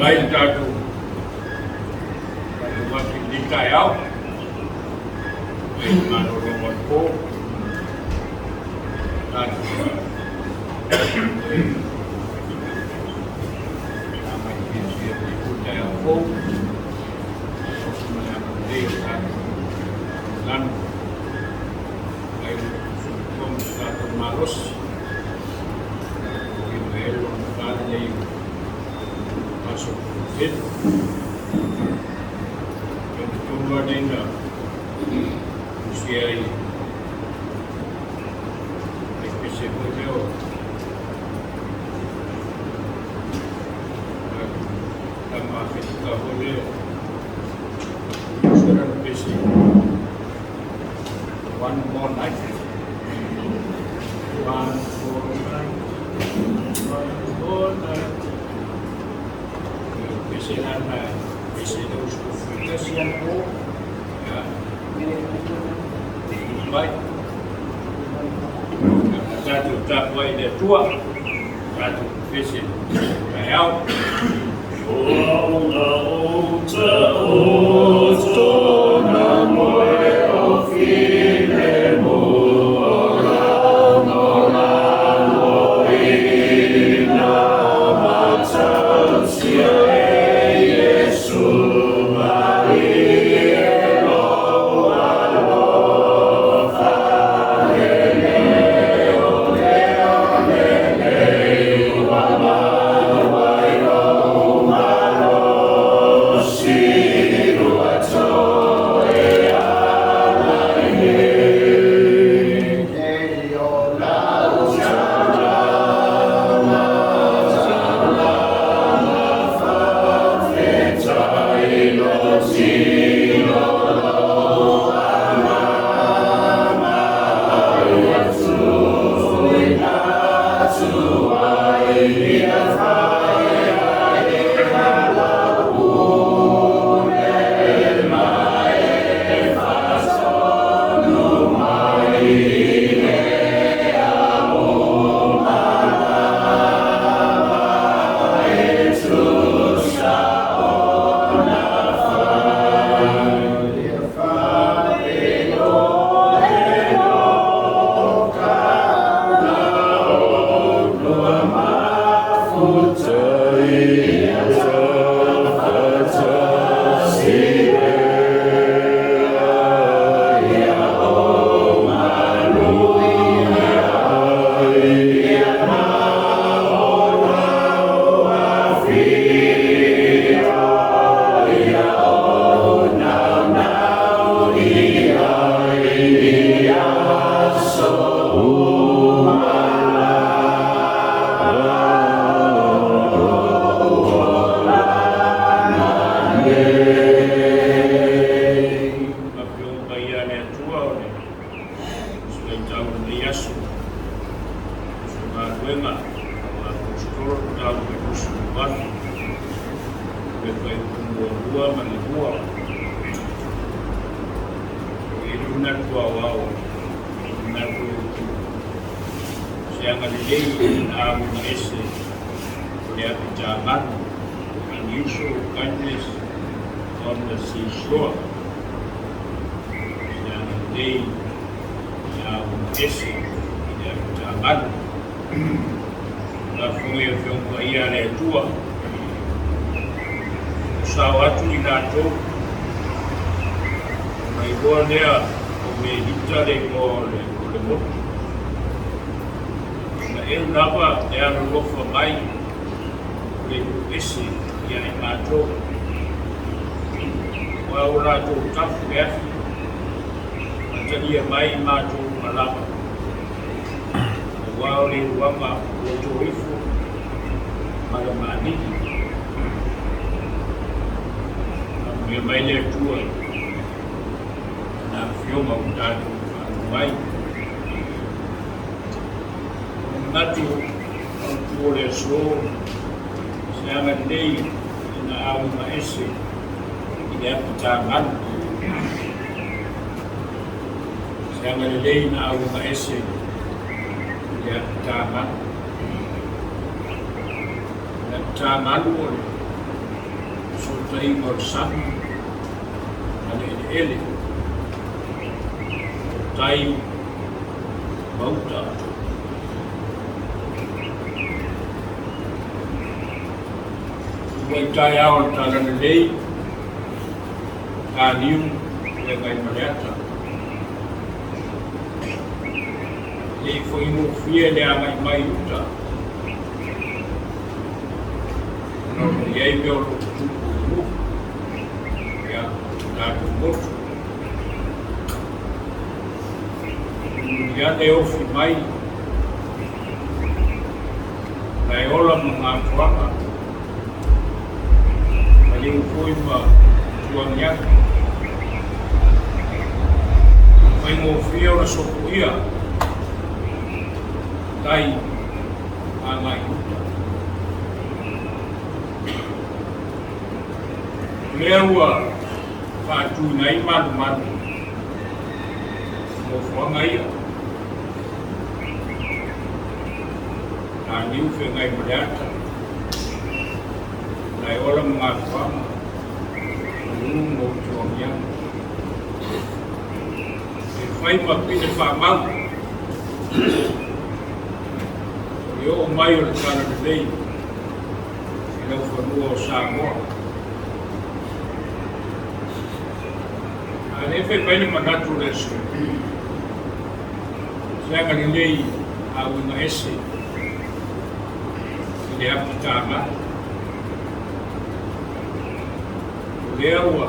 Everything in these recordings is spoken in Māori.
Lain tatou maki dikai au manolongon po tatou amai kisi dikai au po mengambil tatou lan lain sukum tatou maros elon kali masuk fit yang tumbuh dina usia ini ekspesi beliau tambah kita boleh surat ekspesi one more night Kerisiano Kerisiano Kerisiano ya baik tatou tapu ai le tua tatou Kerisiano Mua'au unusual kindness on the seashore. Siliala'ei Ekalesia Apitaga. La funga fiongwa ia le tua. Usau atu I tātou. Mai koa lea o me hita le motu. Na e lava e anu lofa mai le esi ia e mātou. Wa o rātou tafu e afi. Matalia mai mātou malama. Wa o le wama o toifu malamani. Me mai le tua. Na fioma o tātou mai. Matu o tua le so. Sianga nei na au maese. I le Apitaga. Sianga nei na au maese. I le Apitaga. Na tāmalu o so tai mo sami ane ele tai mauta Wai tai ao tala na lei ka niu e ngai mareata lei foi no fie le a mai uta no e ai me o tuku ya tatou motu ia le ofi mai na e ola mga kuanga ma le ufoi ma tuangiaki mai mo fia o na soku ia tai a ngai uta lea ua whaatui nai manu mo fuanga ia a niu fe ngai mareata na e ola mga kuama mo tuangia e whai ma pine whamau e o mai o le tana de lei e lau whanua o Samoa a le whai paine manatu le su Sanga ni lei a una ese le Apitaga lea ua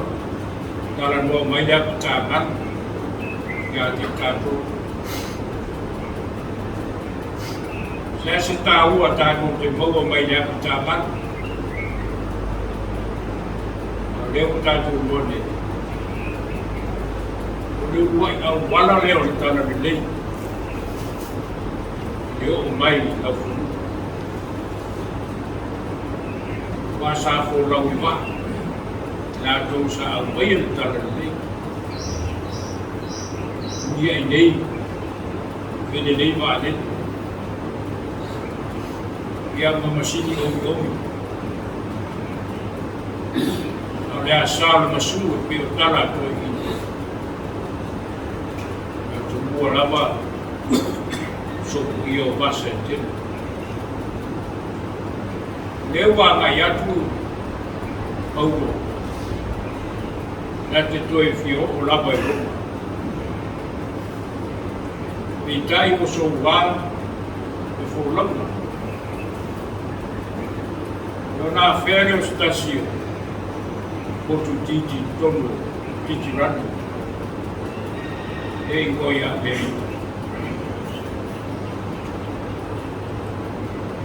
tala noa mai le Apitaga ia te tatou lea se tāua tātou te maua mai le Apitaga lea o tātou mone o le uai au wala leo le tala ni lei leo o mai au funu sa fo Laumua na tau sa au mai le tala nei ia i nei vene nei vale ia mamasini omi au le asa le masu e pe o tala to i na tu mua lava so ia o vasa e tene lewa ngai atu Fau'olo na te toe fio o lava e roma i tai o so wā e fōlauna no nā where o stasio potu titi tono titi rano e ngoia e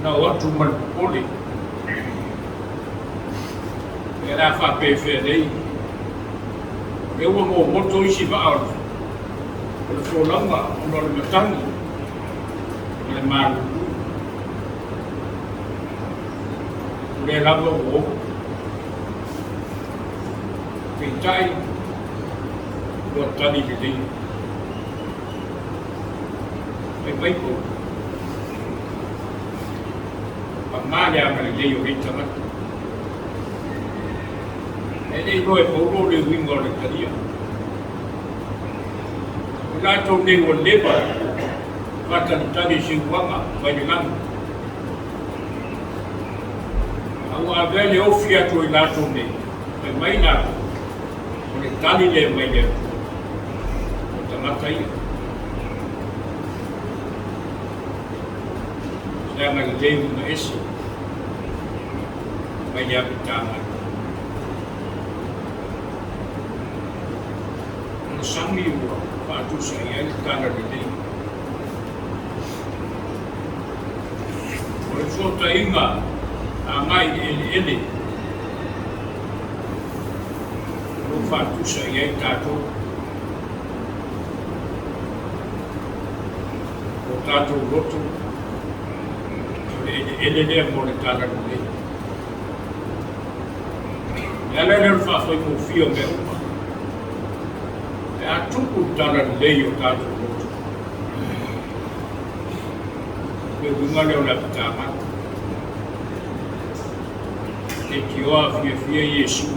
na watu manpole era fa PFD e ua mo moto isi va'ao o le fōlaunga o le matangi o le malu o le lava o peitai ua tani le lei e maipo a male ama le lei o rei tamata e noe Fau'olo le winga o le taria. O lātou nei o lewa, whakalitani si wanga, mai le nganga. Au a vele ofi atu i lātou nei, e mai nātou, o le tali le mai le o tangata ia. Sea mai le winga esi, mai le Apitaga. Sami ua whaatusa i ai tāna ni nei. O le whota inga a mai ele. O whaatusa i ai tātou. O tātou roto. O le ele lea mo le tāna ni nei. E ala leo whaafai mo fio me uma. A tuku tala lei o tātou roto. E winga leo la Apitaga. te kioa fia Yesu.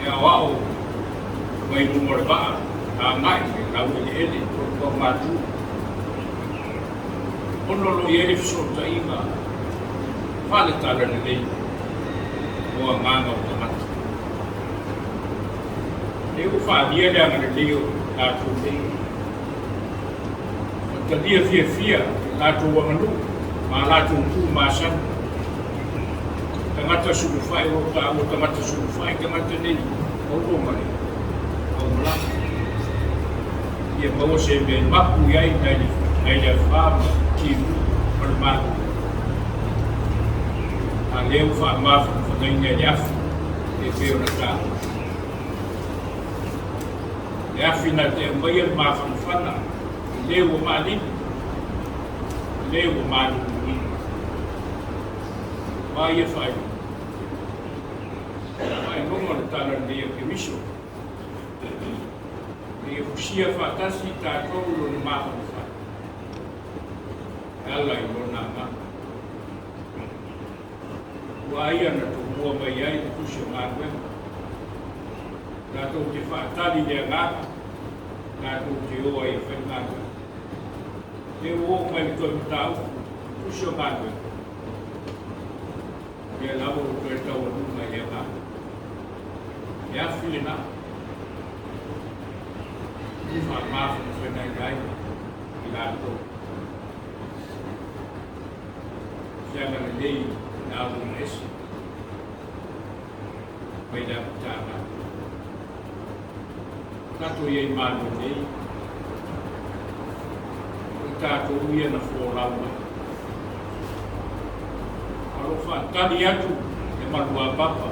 E awao, mai numore baa, a ngai, na ui ele, ko Matu. Ono lo yere fisota inga, whale tala ni lei, o a nganga o tamata. E u whaadia le anga le leo, tātou lei. Tadia fia, tātou wanganu, ma tātou ku māsana. Tangata surufai o tāo, tangata surufai, tangata nei, o romare, o malaka. Ia maua se me maku iai, nai le whaama, kiru, maramatu. A leo whaamafu, whanainga le afi, e peo na tāo. Le afi na te maia le mawhanawhana, leo o maalimu, leo o maalimu. Vai e fai. Vai nonga le tala lea ke miso. Lea kusia whaatasi tātou lo ni maha ni whai. Ala i lona ma. Ua ia na to mua mai ai te kusio ngā wema. Tātou te whaatali lea ngāka. Tātou te oa i whai ngā wema. Te o mai ni toi mtau. Kusio ngā wema. Ia lawa o koe tau o nunga ia ngā. Ia while nā. Uwha māwha na whenai gai. I lātou. Sianga na nei nā o nesi. Mai nā putanga. Kato iei mānu nei. I tātou uia na whōrauma. Alo whaatari atu e Malua papa.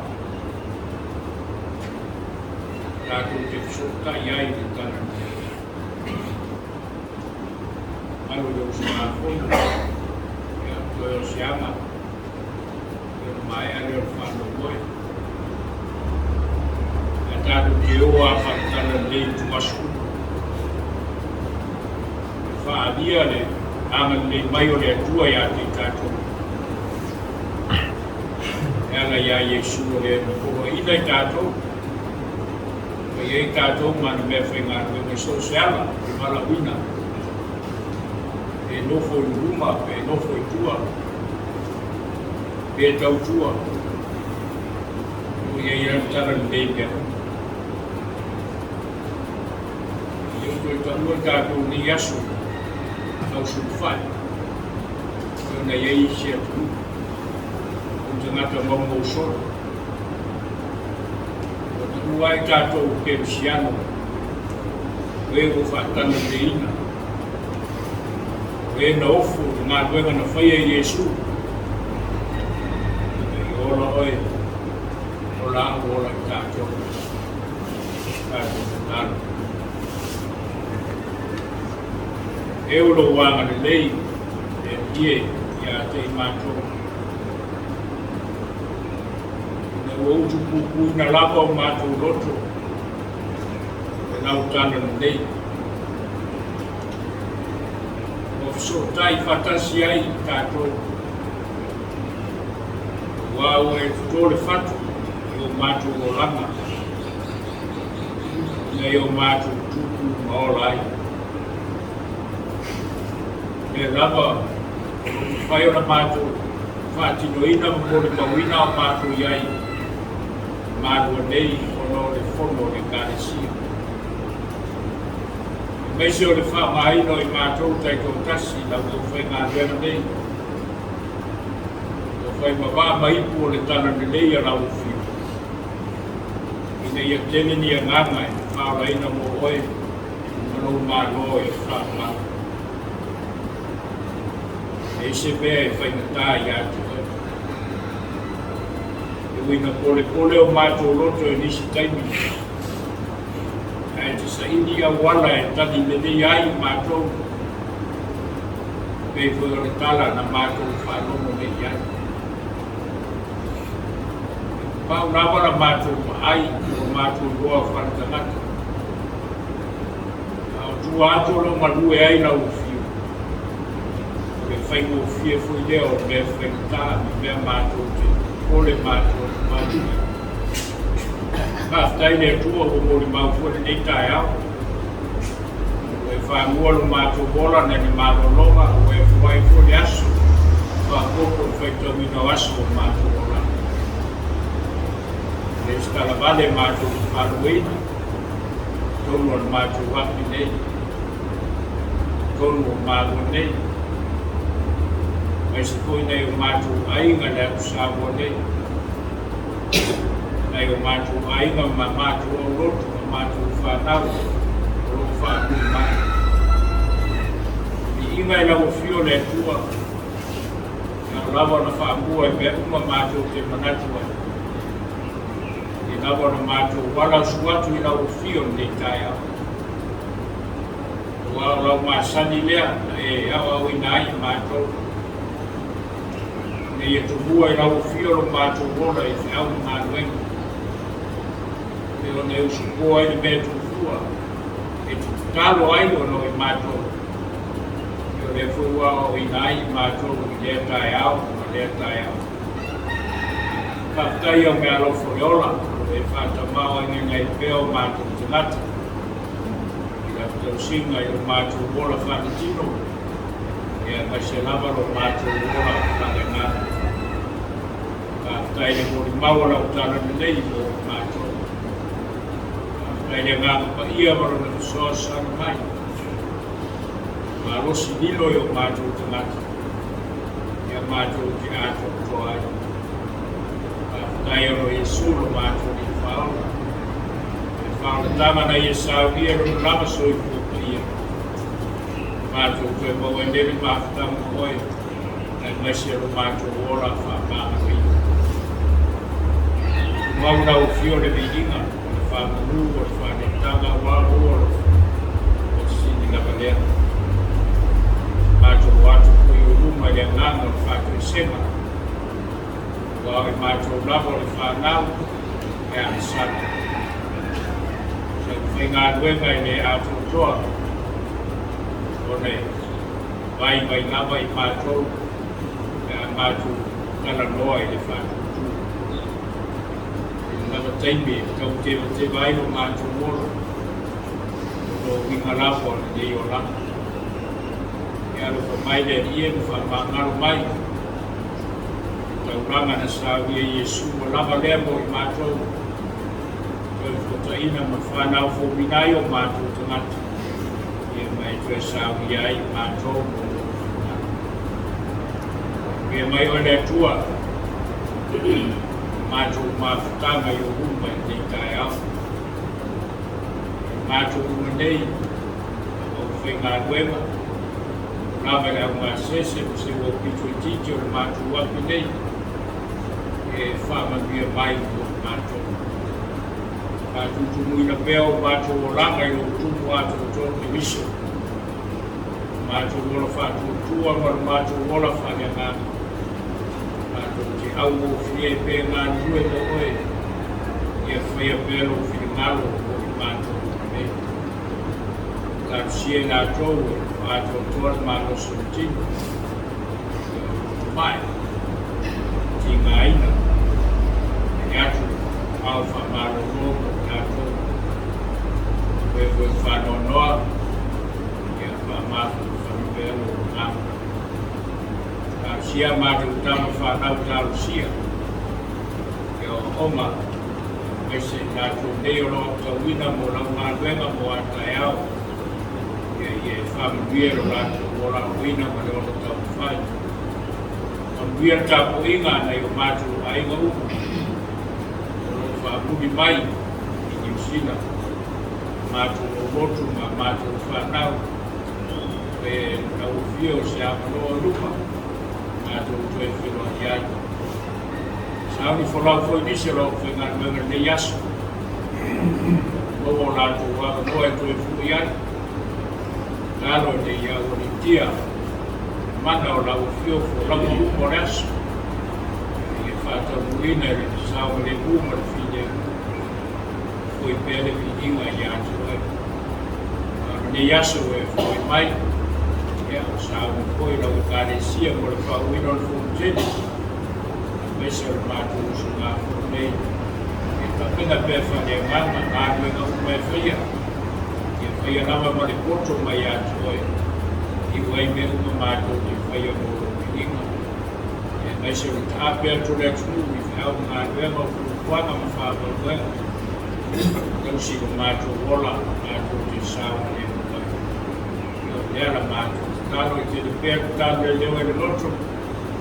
Tātou te whisota iai te tana. Malu leo suna whonu. E atu e o sianga. E o mai are o whano koe. E tātou te oa whaatana lei tuasu. E whaadia le angan lei mai o le atua ia te tātou. Ala ia Yesu le ko ina tātou. Ko ia tātou manu me whainga me so seala, e mala wina. E nofo i ruma, e nofo i tua. E tau tua. Ko ia ia tara nei mea. Ia koe tanua tātou ni aso, au surufai. Ko na ia i se atu. Ngata mongo solo. O te uai tātou Kerisiano. Oe o whaatana te ina. Oe na ofu ngā tuenga na whaia i Yesu. E ora oe. Ola ora i tātou. Tātou te tāna. E olo wanga le lei. E ie ia te mātou. O utu pupu na lapa o Matu roto. E nau tāna nei. O so tai whatasi ai tātou. Wau e tutore whatu. E o Matu o langa. Nei o Matu tupu maolai. E lapa. Whai o na Matu. Whatinoina mo le mawina o Matu iai. Malua nei ono le fono le Ekalesia. Meise o le whaamaino i mātou tai tō tasi lau o whai ngā wera nei. O whai mawā maipu o le tana nei a lau whiu. Ina ia tene ni a nganga e whaaraina mo oe. Mano mālo e whaamau. E se mea e whai ngata i atu. Wina pole o Matu roto e nisi taimi. E te sa india wala e tani nene ai Matu. Pei koe o tala na Matu whanono ne ai. Pau nawara Matu ai o Matu roa whanatangata. Au tua ato lo malue ai na ufiu. Me whaingo fie fui leo me whainta me mea Matu te. pole Matu Matu. After the tour of the Mouth for the daytime, if I wore Matu Bola and the Malua, where for the Aso, Faapotopotoga with no Aso Matu Bola. There's Calavale Matu Maluina, Tono Matu Wapine, Tono Malone. Sekuini FME le Samoa ai o Matu Vaaiga ma Matu Lotu ma Matu Fa'au o Fa'apotopotoga i inga I lau fio le tua na lava na Fa'amua e mea uma Matu te manatu ai I lava na Matu wala suatu I lau fio nei tai au lau masani lea e awa au ina ai Matu e tuvua I lau fio lo Matu wola e te au Maluega e o ne usupua I le mea tuvua e tutalo ai o no I Matu e o le fua o ina ai Matu I lea tai au ma lea tai au Kaftai o mea lo foliola e whatamau I ngai peo Matu te lata I la tausinga I o Matu wola whanatino e a se lava lo Matu wola whanatino Kaftai le mori maua la utana nei o Matu Kaftai le ngā pa ia maro na kusoa sana mai Ma rosi nilo I o Matu te ngata E a Matu te ato toa ai Kaftai o Yesu lo Matu ni Fau'olo E Fau'olo tama na Yesau ia lo lama soi kupa ia Matu te mau e nere mafutamu koe E mese lo Matu wola whapama ia Mauna o fio le veiga, o le whamanu, o le whanetaga, wāhu, o le sini na valea. Mātou watu kui o luma le nganga o le Kerisiano. Wāu e mātou lava o le whanau, e Apitaga. Se Whaingaluega I le Aotearoa, o le Vaaiga I lava I mātou, e mātou kalanoa I le whanau. Aso Taimi, tau te vai no Matu Moro, no winga lapo na dei o lama. E alo pa mai le ie, no whamangaro mai. Tau ranga na sāwia Yesu, o lama lea mo I Matu. Tau whataina ma whanau whominai o Matu tangata. Ia mai tue sāwia I Matu. Ia mai o le tua. Matu mafutanga I o huma I nei tai au. Matu huma nei, o Whaingaluega, lava le aunga sese, se o pitu I titi o le Matu wapi nei, e whamangia mai o Matu. Matu tumuina pea o Matu o langa I o tumu atu o tōne miso. Matu wola whatutua ma Matu wola whanengana. Au o fie pe ngā nue mo oe, ia whaia pēlo fie ngalo o I Matu me. Ka sia nā tōu e Matu toa mano sotino. Mai, ti ngā ina, e atu au whamaro nōko nā tōu. Koe koe whanonoa, ia whamatu whanupēlo o ngāma. Sia Matu tama whanau tālu sia. E o oma, mese nātou nei o loa tauina mo Laumua mo Aotearoa. E whamuia lo nātou o Lauina mo le ono tau whai. Whamuia tāpo inga nei o Matu Vaaiga umu. O lo whamuri mai I New Zealand. Matu o motu ma Matu whanau. E nau fio se apanoa lupa. Matu tue whiro I ai. Sauni wholau whoi nisi lo Whaingaluega nei aso. Momo nātou waka noa e tue whiro I ai. Nalo nei au ni tia. Mana o lau fio wholau umo le aso. E whātau muina le sao le uma le whine. Whoi pēle whininga I atu ai. Nei aso e whoi mai. Sao foi la Ekalesia mo le Fonotele. Mesa le Matu sunga Fonotele. Ita pena pia whane ngana ngānuenga umai whia. Ia whia nama mare poto mai atu oi. I wai me uma Matu te whia mōro pininga. Ia mesa le tāpea to le tū i whiau ngānuenga o kurukuanga ma Faapotopotoga. Tausi o Matu wola, Matu te sawa e mukai. Ia lea Matu talo i te pea talo e leo e le loto.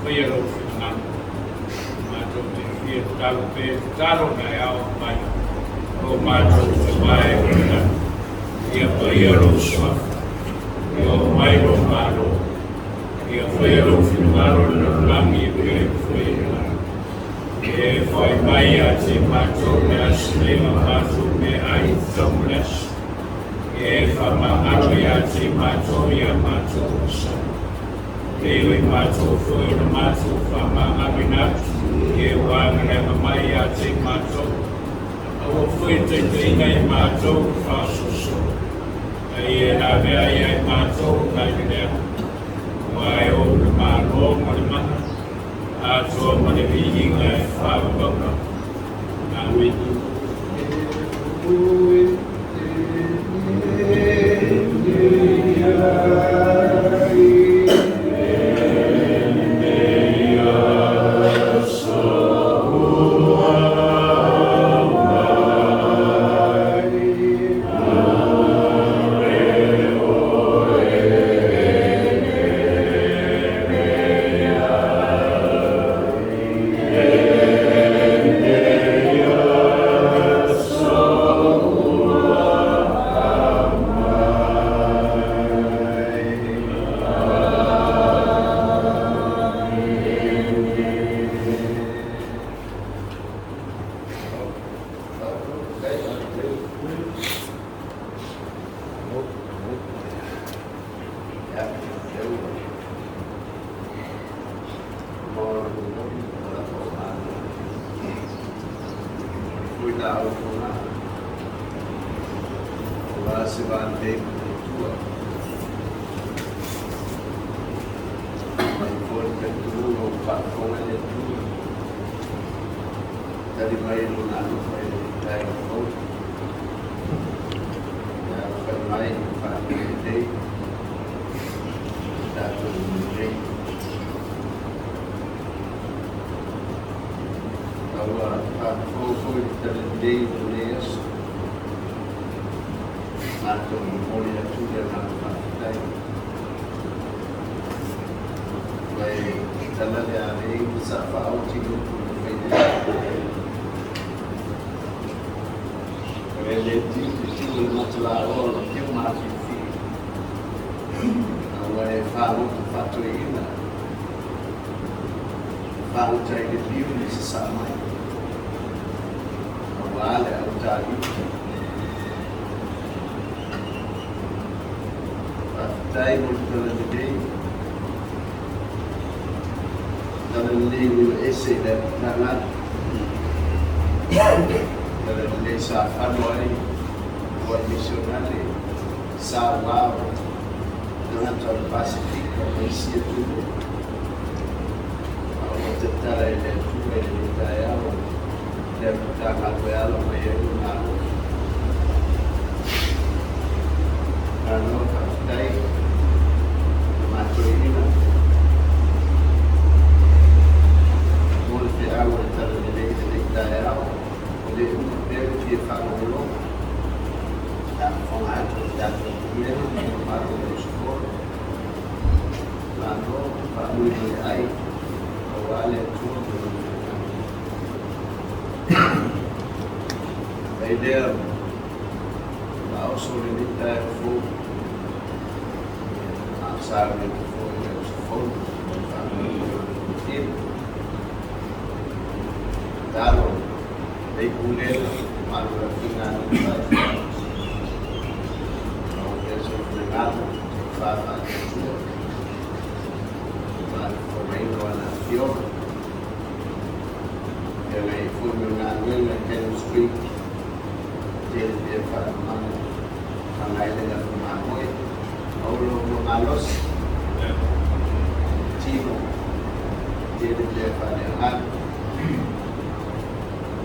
Whia lau whingana. Matu te whia talo pea talo nai au mai. O Matu te mai o na. Ia whia lau swafa. Ia mai o malo. Ia whia lau whingana na rangi e pea e whia. E whai mai a te Matu me a sinema Matu me ai taunas. E whamaharo i a te Matu i a Matu o sa. Leo i Matu foi na Matu whamaharo i natu. E wāngarenga mai a te Matu. Awa foi te teina i Matu whasoso. E nā mea i a Matu nai rea. Wai o le malo mo le maha. Atua mo le vihinga e whāwaka. Nā witu.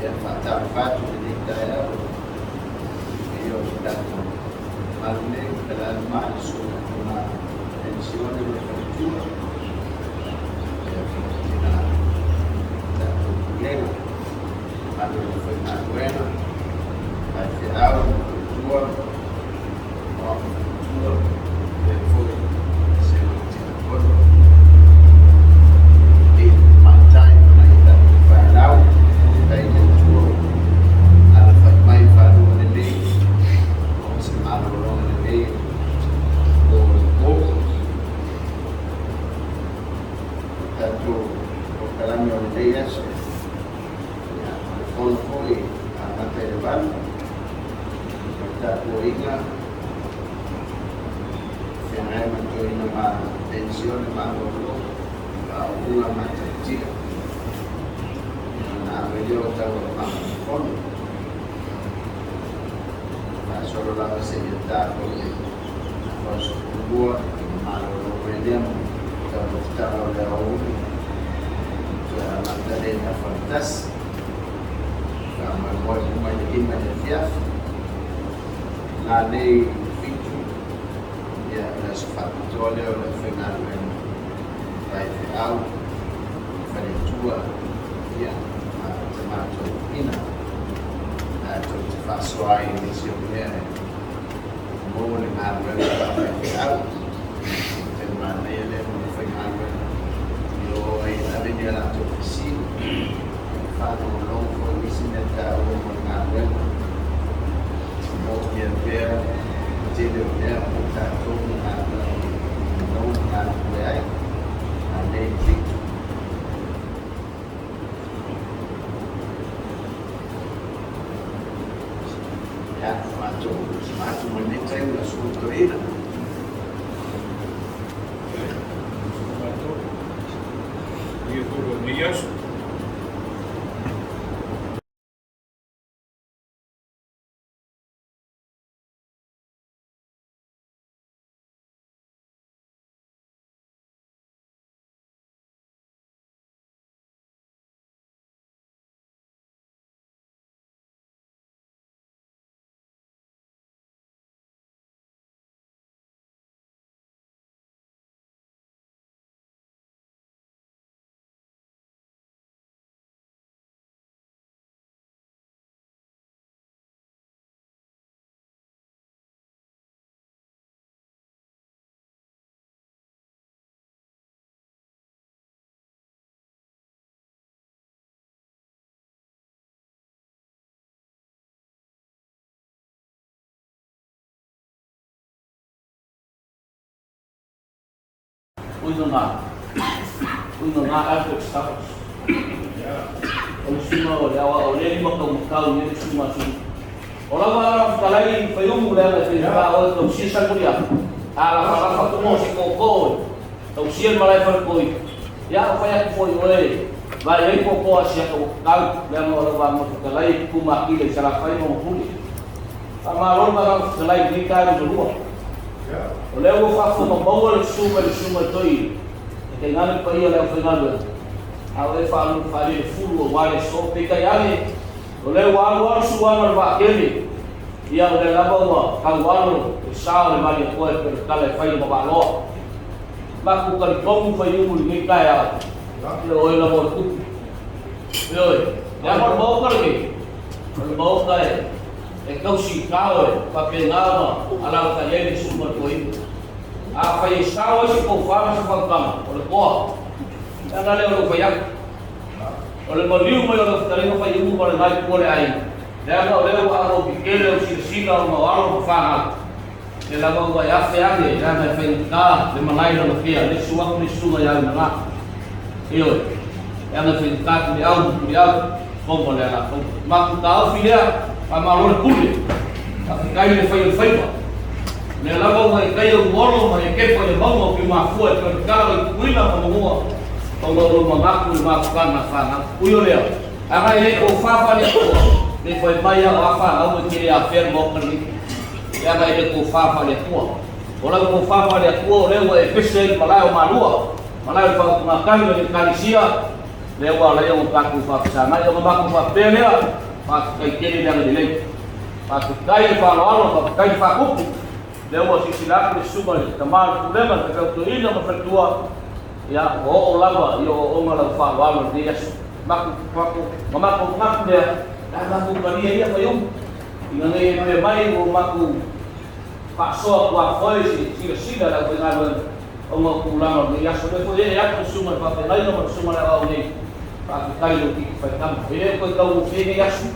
ya Faapotopotoga ni kaya hiyo tatu malne kala mali sura kuna tensione di cultura na tatou Pulega Malua foi Matagaluega Aotearoa cultura foi Sekuini FME mantai na ita Faalau taimi tuo ala mai falu ni se Malua ni o tatou o kalami o leias ya on foi a Matagaluega tatou inga Faapotopotoga Matu ina ma tensione Fau'olo una Matagaluega na video tahu phone na solo la señorita porque los hubo malo lo vendían tahu tahu la uno ya Magdalena fantas kama moja moja kima ya fiaf na lei fitu ya las Faapotopotoga o la fenalwen vai out vai tua ya Matu ina to fasoai nesse lugar bom de Malua out tem maneira de foi Malua eu ainda vendia lá to piscina faz longo foi ensinar o Malua bom dia ver entendeu né tá todo Malua não Malua aí a lei ya Matu menita una scultorina Dia todo dias. Uno nga alto status. Ang suma o yawa o leni makau ni suma suma. Orang orang kalai payung mula na sila o to sisa kuya. Ala para patumo si koko. To siya malay perkoi. Ya paya ko oi. Vai koko asya ko kal lemo orang mo kalai kumaki le sala pai mo huli. Amaron orang kalai di kai dulu. Oleh aku faktor membawa sumber toi, dengan apa ia yang final. Awal falu fali full wale so pekayani. Oleh walu suara berbakeli, ia oleh labawa kawalu sahur bagi kau kalau fai mabalo. Maku kalau kamu fai umur ni kaya, oleh labawa tu. Oleh, yang berbau lagi, berbau kaya. Kau si kau, pakai nama, alam kaya ni sumber koi. Apa yang kau si kau faham sebab kamu, oleh kau, yang ada orang banyak, oleh meliu meliu dari kau faham ibu oleh naik boleh air. Dan kau lewat orang pikir orang sila orang faham. Dalam orang banyak ni, dan faham lima lain orang kia, ni suak ni sungai yang mana, iyo, yang faham dia kau boleh lah, mak tahu dia. Amalur kulit, tapi kaya fai fai. Nelaga mai kaya ngoro mai kepa le bango ki mafua perkara kuila mamua. Kalau mengaku maafkan nafana. Uyo leo. Aga ile ko fafa le ko. Ni fai maya afa au kiri afer mo kali. Ya ga ile ko fafa le ko. Ora ko fafa le ko leo e pese malao malua. Malao pa makan le Ekalesia. lewa le o paku pa sana yo maku pa pele pa kai kele le le pa kai pa lo pa kai pa ku lewa sisilaku le suma le tamal problema ka to ina ma fatua ya o lava yo o ngala fa lo dia maku maku dia maku bani ia pa yo ina ne mai o maku pa so kwa foi sila la ko ngalo o mo kulama dia so ko dia ya suma pa pe lai no suma la o nei pa kai lo ki fa tam ele ko ka u fe ya su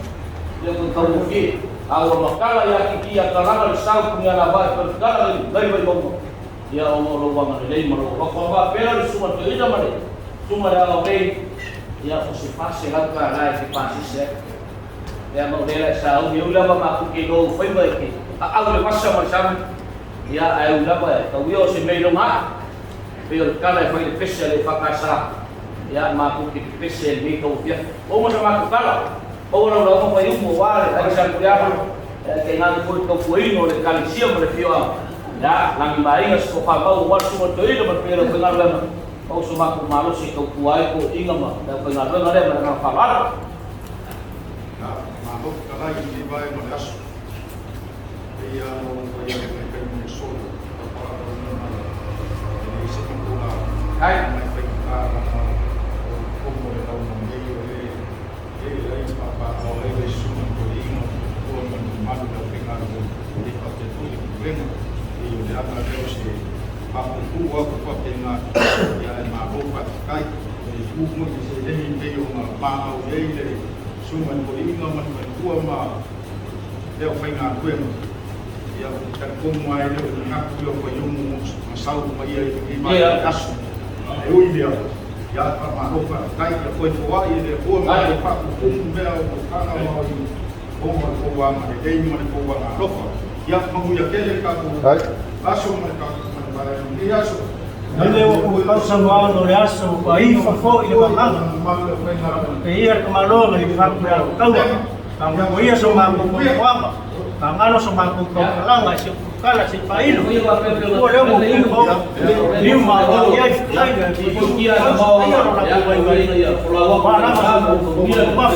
ele ko ka u fe a o makala ya ki ya kalanga le sau ku ya la va per kala le dai vai bongo ya o mo lo wa le mo lo ko va pe la suma te ida mare suma la o nei ya o se pase la ka la se pase se ya mo le la sau ni ula ma ku ki lo foi mai ki a le passa ma sa ya ai ula ba ka wi o se me lo ma pe o kala foi le pese le fa ka sa ya maku ki pese ni ko dia o mo sama kala o no lo mo pai mo wa le sa kuria ke ngan ko ko foi no le Ekalesia mo le fio ya lang mai ngas ko pa o wa su mo to ile mo pero ko ngal o su maku malo si ko kuai ko inga ma da ko ngal no le ma fa la ya ma ko kala ni vai mo das ya no ko ya ke mo so pa ni se ko la hai ya ma ho fa kai ya ko wa ye de ko ma fa ko me o ka na ma o ko wa ma de ni ma ko wa na lo ya ma hu ya ke le ka ko aso ma ka ma ba ni aso Nele o ko ka sa wa no le aso pa I fa fo I le ma pe ia ka ma lo ni fa ku ya ka wa ka mo ia so ma ko ko wa ka ngalo so ma ko ko la nga si kala si pa ilo ko le mo ko ni ma o ia ai na ki ko ia mo ya ko la wa na ma ko ia ma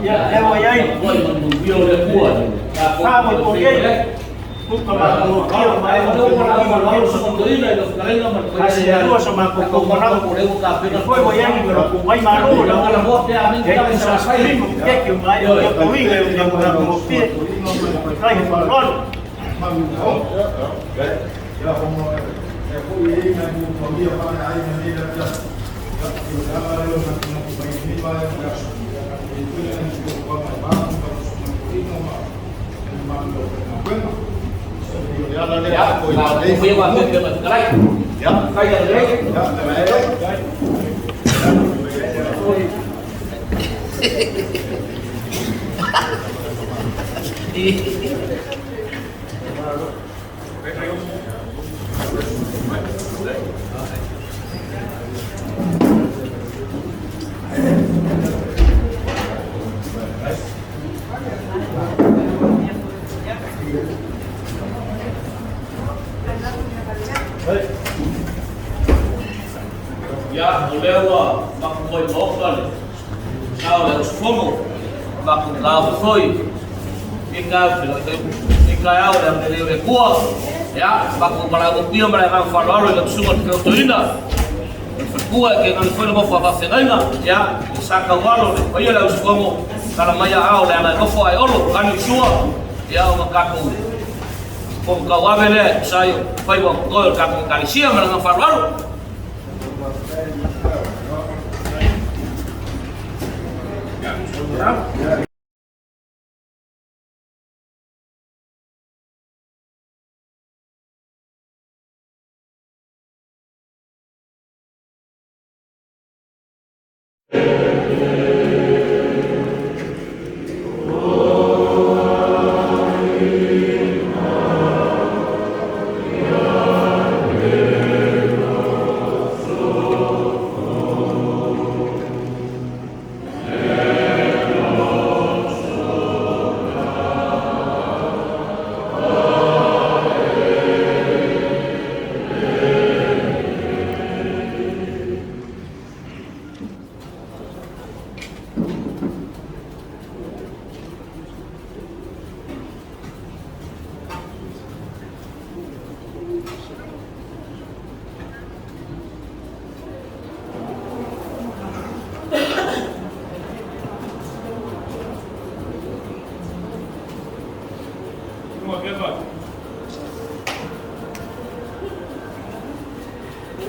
ya e wa ia ko mo bio le ku fa mo ko ia Buka maku kau mai mau kau so ko ina do kalenga ma ko ya do so maku ko mana ko le ka pe ko mo yang pero ko mai maru la la mo ya min ka sa sai ko ke mai ko ko wi le ya ko mo pe kai ko ron ya como ko ye na ni ko mi pa na ai na ni da ya ya la lo na ko mai ni pa ya ya so ya ko ko ma ba ko ko no ma ma lo na bueno ya la le ko ya le fui wa pe ma kai ya kai ya le ya ulewa makoi mokal sao le fomo makun lao foi inga au le le kuo ya makun para o pio para kan falaro le sumo que autorina kuo que kan foi no fa facenga ya saka walo oye le fomo kala maya au le ana no foi olo kan sua ya o makaku ko kawabele sayo foi bo ko ka Ekalesia para kan falaro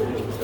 Amen.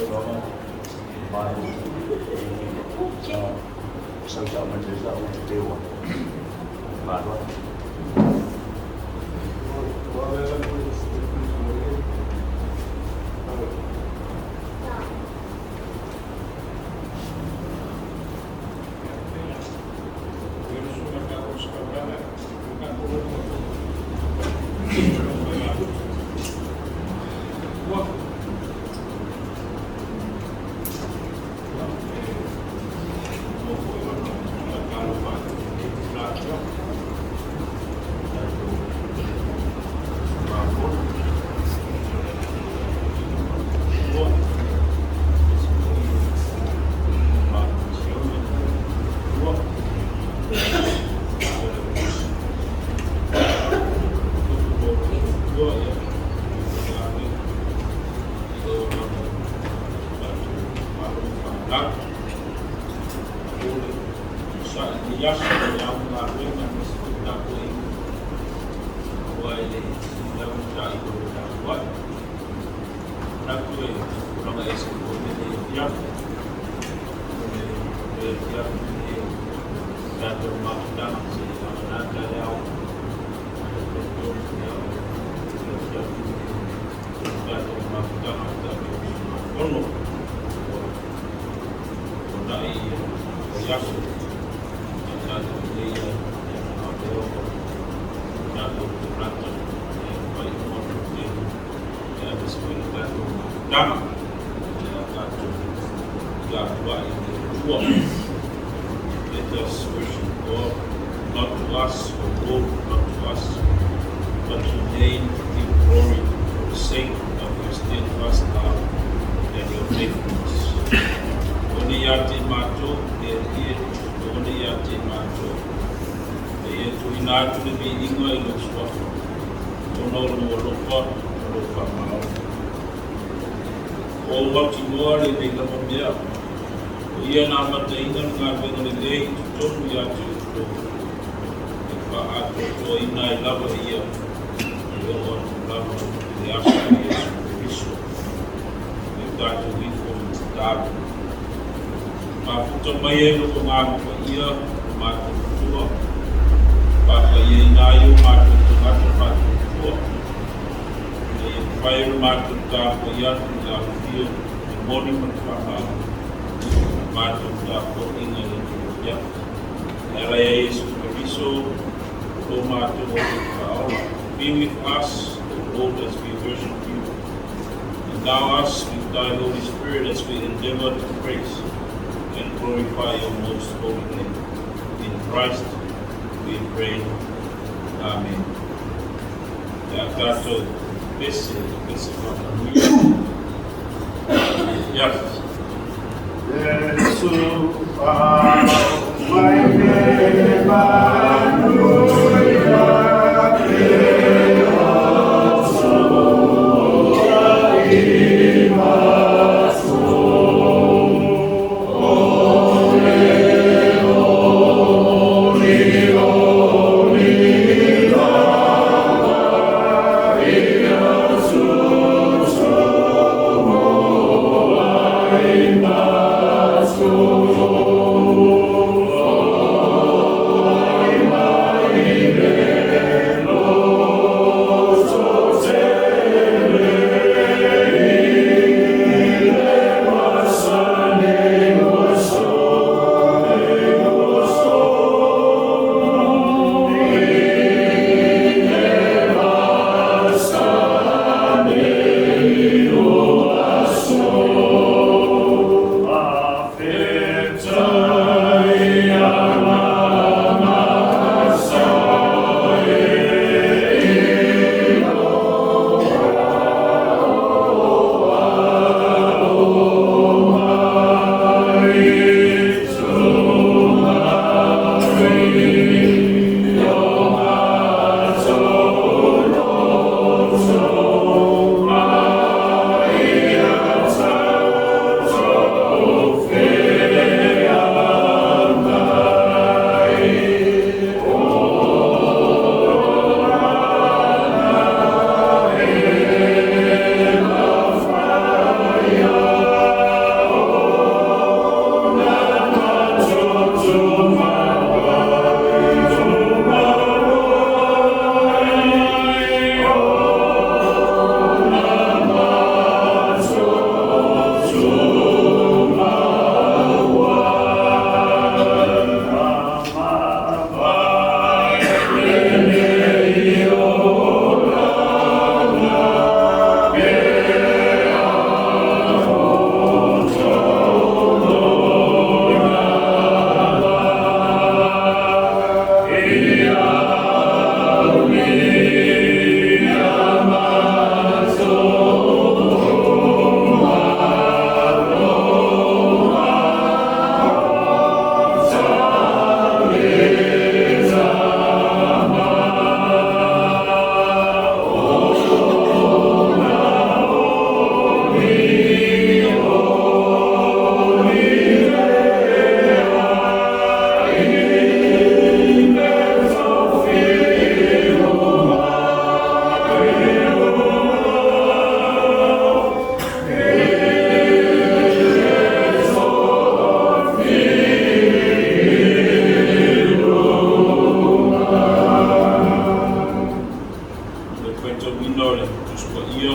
tau ina le tuspa ia,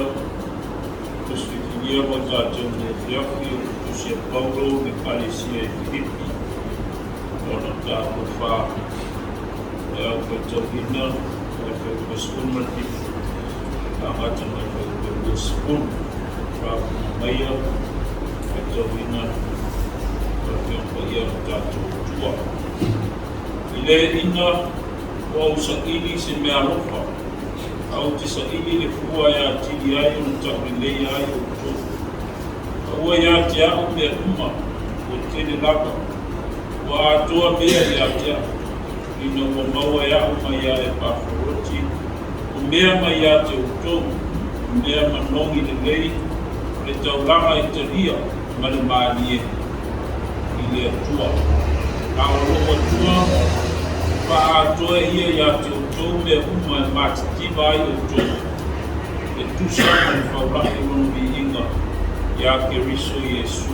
tusfikinia mo tātou ne fiafi, tusia Fau'olo, Ekalesia Filipi, ona tātou wha, e au koe tau ina, e koe spun matifu, a ngata mai koe spun, wha maia, e tau ina, e koe ia tātou tua. I le ina, o sa ili se mea lofa, au te sa ili le fua ea tili ai o na tauri lei ai o tō. Ua ea te au mea uma, o tele laka, ua atoa mea ea te au. Ina ua maua ea uma ea e paforoti, o mea mai ea te o tō, o mea manongi le lei, le taulanga e te ria, ma le maanie, i le atua. A o loa tua, Whaatoe ia ia te o tō mea uma e mātitiva ai o tō. E tūsana i whauraki rono mi inga ia Kerisiano Iesu.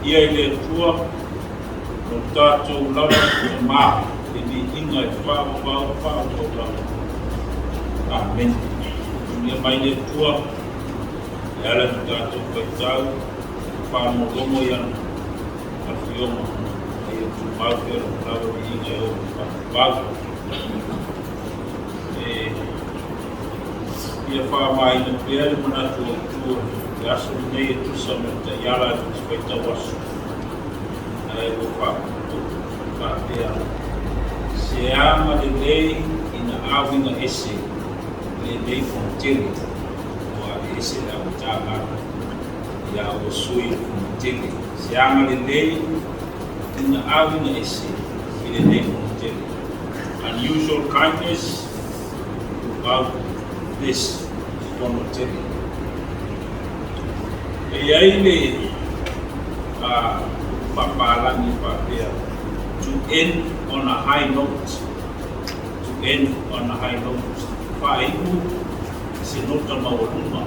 Ia i le tua no tātou lava o mā e mi inga e whaau lava. Amen. Ia mai le tua e ala ni tātou kaitau whaamo lomo iana a whioma. Mau pero lava mi inga e o Matu. Ia wha mai na pēr manatu o tua, e aso nei e tusa me ta iara e tuspai tau aso. E o wha pēr. Se ama le lei ina awinga ese, le lei Fonotele, o a ese le Apitaga, ia o sui Fonotele. Se ama le lei ina awinga ese, le lei Fonotele. Unusual kindness about this Fonotele. E ai le papalangi papea to end on a high note. To end on a high note. Whaiku se nota mauruma.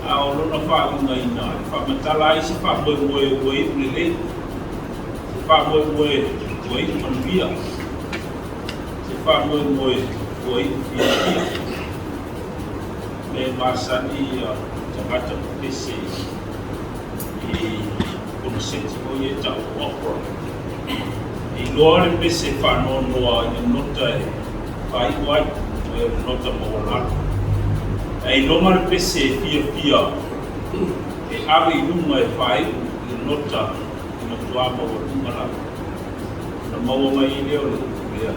A o lona whaunga ina. Whamatala isi whamoe ulele. Whamoe manuia. Whamoe fia. Me masani tangata pese i konseti o ye tau opera. I loa le pese whanonoa i nota e whaiwai e nota mawanaka. E longa le pese fia e awe i lunga e whai i nota i notua mawanaka. Na maua mai i leo le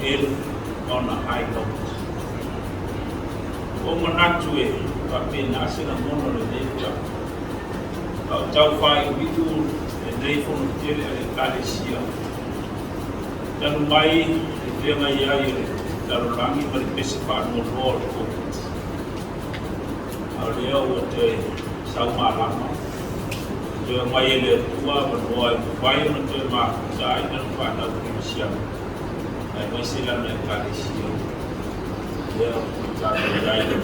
end on a high note. O manatu e pape nasi na mono le neita. Au tau whai witu e nei Fonotele e Ekalesia. Tanu mai e tenga iai e tarolangi ma le pese whanua roa le COVID. Au lea ua te saumalama. Te mai e le tua manoa e mwhai ona te mākutai na whanau Kerisiano. Ai mai Siliala'ei Ekalesia. Lea tātou iai le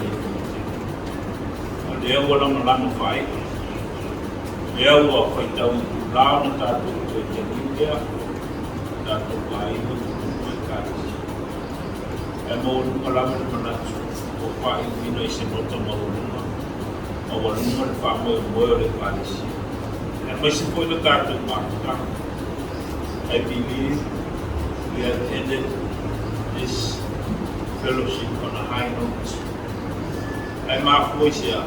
Lea ua lama whai. Lea ua whaitau lao na tātou te tengia. Tātou Vaaiga o Ekalesia. E maurunga lama le manatu. O whai wina i se nota maurunga. Maurunga le whamoe o le Ekalesia. E mai se poi na tātou mātaka. I believe we have ended this fellowship on a high note. Ai mafua i sea.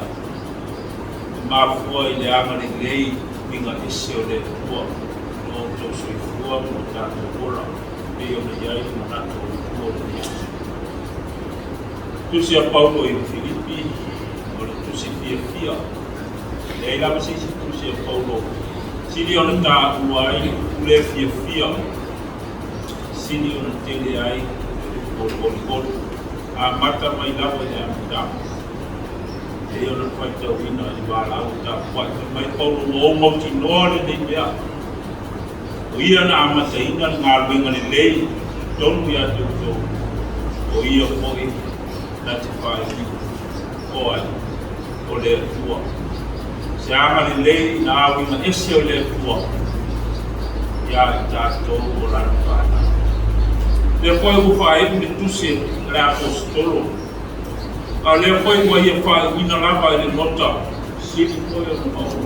Mafua i le anga le lei minga e seo le tua. No tau soifua mo tātou ora. E o le iai manatu o tua le Yesu. Tusi a Fau'olo i Filipi, o le tusi fia. Le lama se isi tusi a Fau'olo. Sili ona tāua ai, ule fia. Sili ona tele ai, o a mata mai lawa e Apitaga. E ona whaitau ina i wālau ta whaita mai Fau'olo o mauti noa le nei mea. O ia na amata ina ngā ruenga le lei, tonu ia tau. O ia hoi, na te whai o ai, o le tua. Se ama le lei na awinga ese o le tua. Ia i tātou o lana whana. Le koe uwha e me tuse le apostolo A lea koe wa ia whaina lava i le nota, sili koe o na maoro.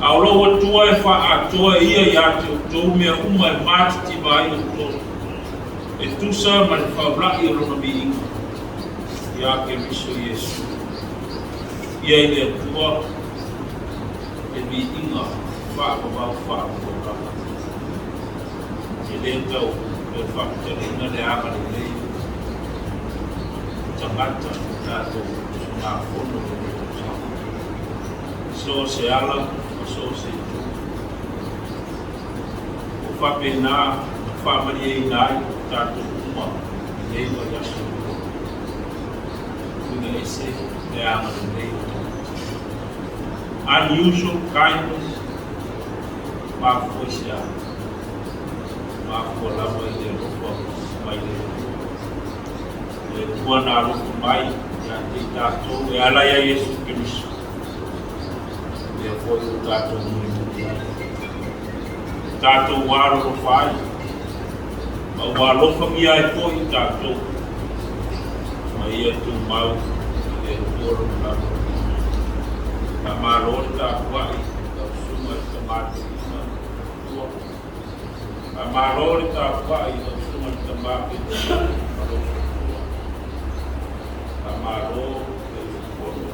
A olo wa tua e wha atoa ia i ate o tau mea uma e mātiti mai o tau. E tusa ma le whaulai o lona mi inga. Ia ke miso Yesu. Ia i le tua e mi inga whaakawau. E le tau e whakatarina le ama le lei. Tangata tātou ngā whono o tau. So se ala, so se tu. O whapena, whamari e nai, tātou uma, nei wa yasu. Kuna ese, le ama le nei. Unusual kindness, mafo isia. Mafo lawa i le rofa, mai le rofa. Le tua nā rofa mai, ya te tātou, e ala ia Yesu Keriso. E foi o tātou nui. Tātou wāro ro whai. Ma wālofa mia e foi o tātou. Ma ia tu mau, e ruoro mlato. Ta mārori tā kuai, ta suma i ta mātu ina. Ta mārori tā kuai, ta suma i ta mātu ina. Ta mārori, e ruoro.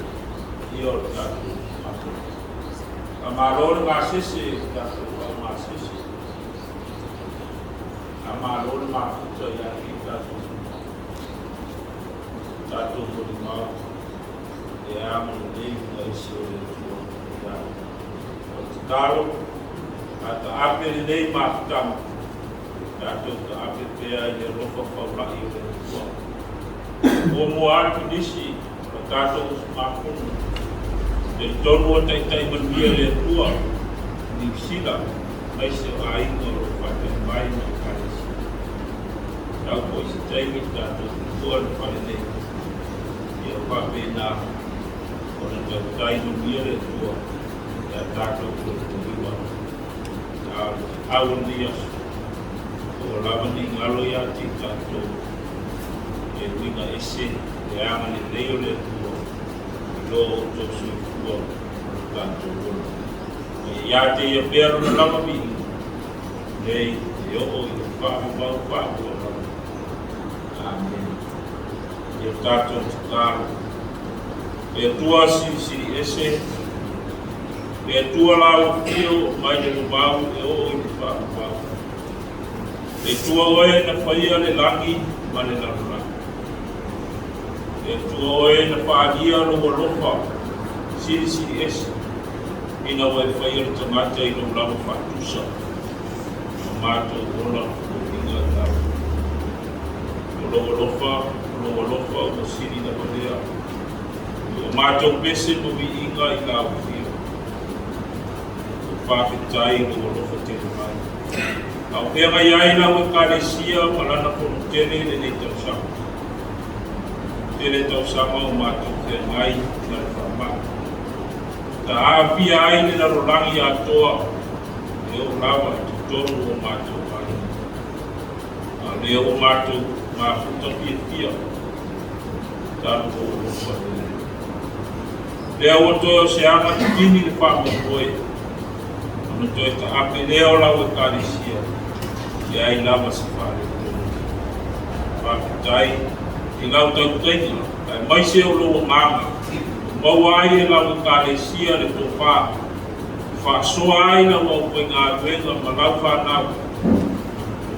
Ia o tātou. A maror ngā sese, tātou au ngā sese. A maror ngā futa ia ki tātou. Tātou mori mau. E amanu nei ngā isi o le tua. O te taro, a ta apere nei mā futama. Tātou ta apere pēa i le rofa whaulai o le tua. O mua atu nisi, o tātou mā kunu. E tonu o tai manuia le tua, ni sila, mai se o ainga o whate mai na Ekalesia. Tau ko i se taimi tātou tua na whare nei. E o whape nā, o na tau tai manuia le tua, e a tātou ko te riwa. Au ni asu, o lava ni ngalo ia ti tātou, e winga ese, e anga ni leo le tua, lo o tosu tanto bom. Ya te ia pēro na lama mi. Nei, te o i whaapau. Amen. Ia tātou te kāro. E tua si ese. E tua lau whio mai le Mua'au e o i whaapau. E tua oe na whaia le langi ma le larulangi. E tua oe na whaania loa lofa. Sili ese. Ina wai whaia le tangata i lau lama whatusa. O mātou ola o inga tau. O loa lofa o sili na walea. O mātou pese mo mi inga i lau whio. O whawhetai loa lofa te mai. Au pēnga iai lau Ekalesia malana Fonotele le nei tau sama. Tele tau sama o mātou ke ngai na le whamaka. Ta awhia ai le na rolangi atoa e o lawa te toru o mātou ai. A leo o mātou mā futa pia. Tāru o rofa le. Leo o toa se anga te tini le whamotoe. Ano toi ta ape leo lau Ekalesia. E ai lava se whare toru. Whakutai, i ngau tau tainga, ai mai se o loa mama. Mau ai e lau Ekalesia le tō whā. Whaasoa ai na wau koe ngā wenga ma lau whanau.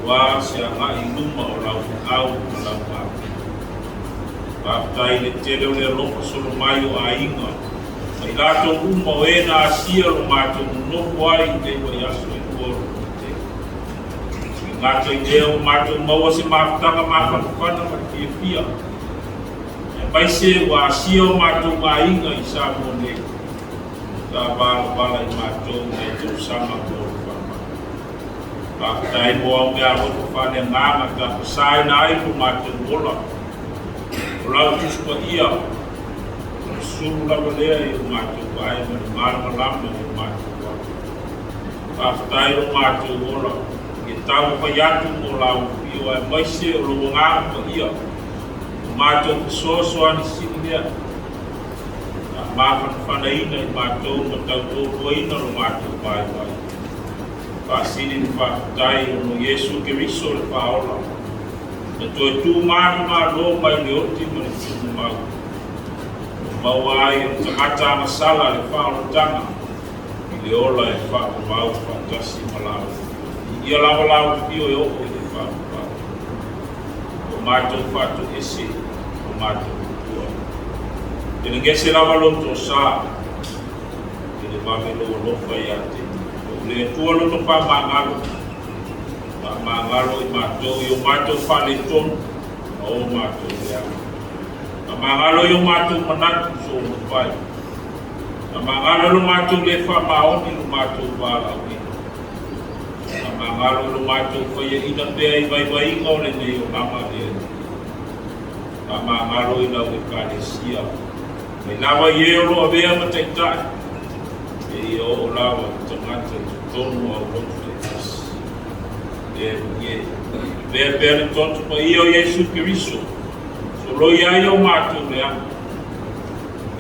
Wā se a ngai numa o lau Mua'au ma lau Matu. Whaakutai le tere o le lofa solo mai o a inga. Ai lato uma o e na asia lo mātou noko ai te wai aso e koro. Ngātou i leo mātou maua se māwhutanga māwhakukana ma ki e pia. E mai se wa asia o mātou ngā inga i Samoa nei. Tā wala i mātou me tau sama koro whama. Whakatai moa o mea roto whane ngāma ka pasai na ai ko mātou ola. O lau tuspa ia. Suru lawa lea i o mātou ai ma ni marama lama i o mātou waka. Whakatai o mātou ola. E tau whai atu o lau i o ai maise o lo ngāma pa ia. Matu sosoani sinia. Makan fanaina I matu matau koina lo matu pai pai. Pasini Faapotai no Yesu Kerisiano le Fau'olo. Na toi tu ma lo mai le oti mo le tu mau. Mau ai tangata masala le Fau'olo tanga. I le ola e Faapotopotoga fatasi malau. Ia lawa pio e opo i le Faapotopotoga. O mātou fatu ese, o mātou tua. E le ngese lawa loto sa. E le mamelo lofa I ate. Le tua lo no pa mangalo I mātou I o mātou whale tonu o mātou lea. Mangalo I o mātou manatu so no pai. Mangalo lo mātou le wha maoni lo mātou wala ui. Mangalo lo mātou whaia ina pēa I vai ngore nei o nama lea. Mangalo I lau Ekalesia. Me lawa I eo lo avea mataitai. E o lawa tangata tonu au lotu te tas. Vea tonto pa I o Yesu Kerisiano. So lo ia I o mātou lea.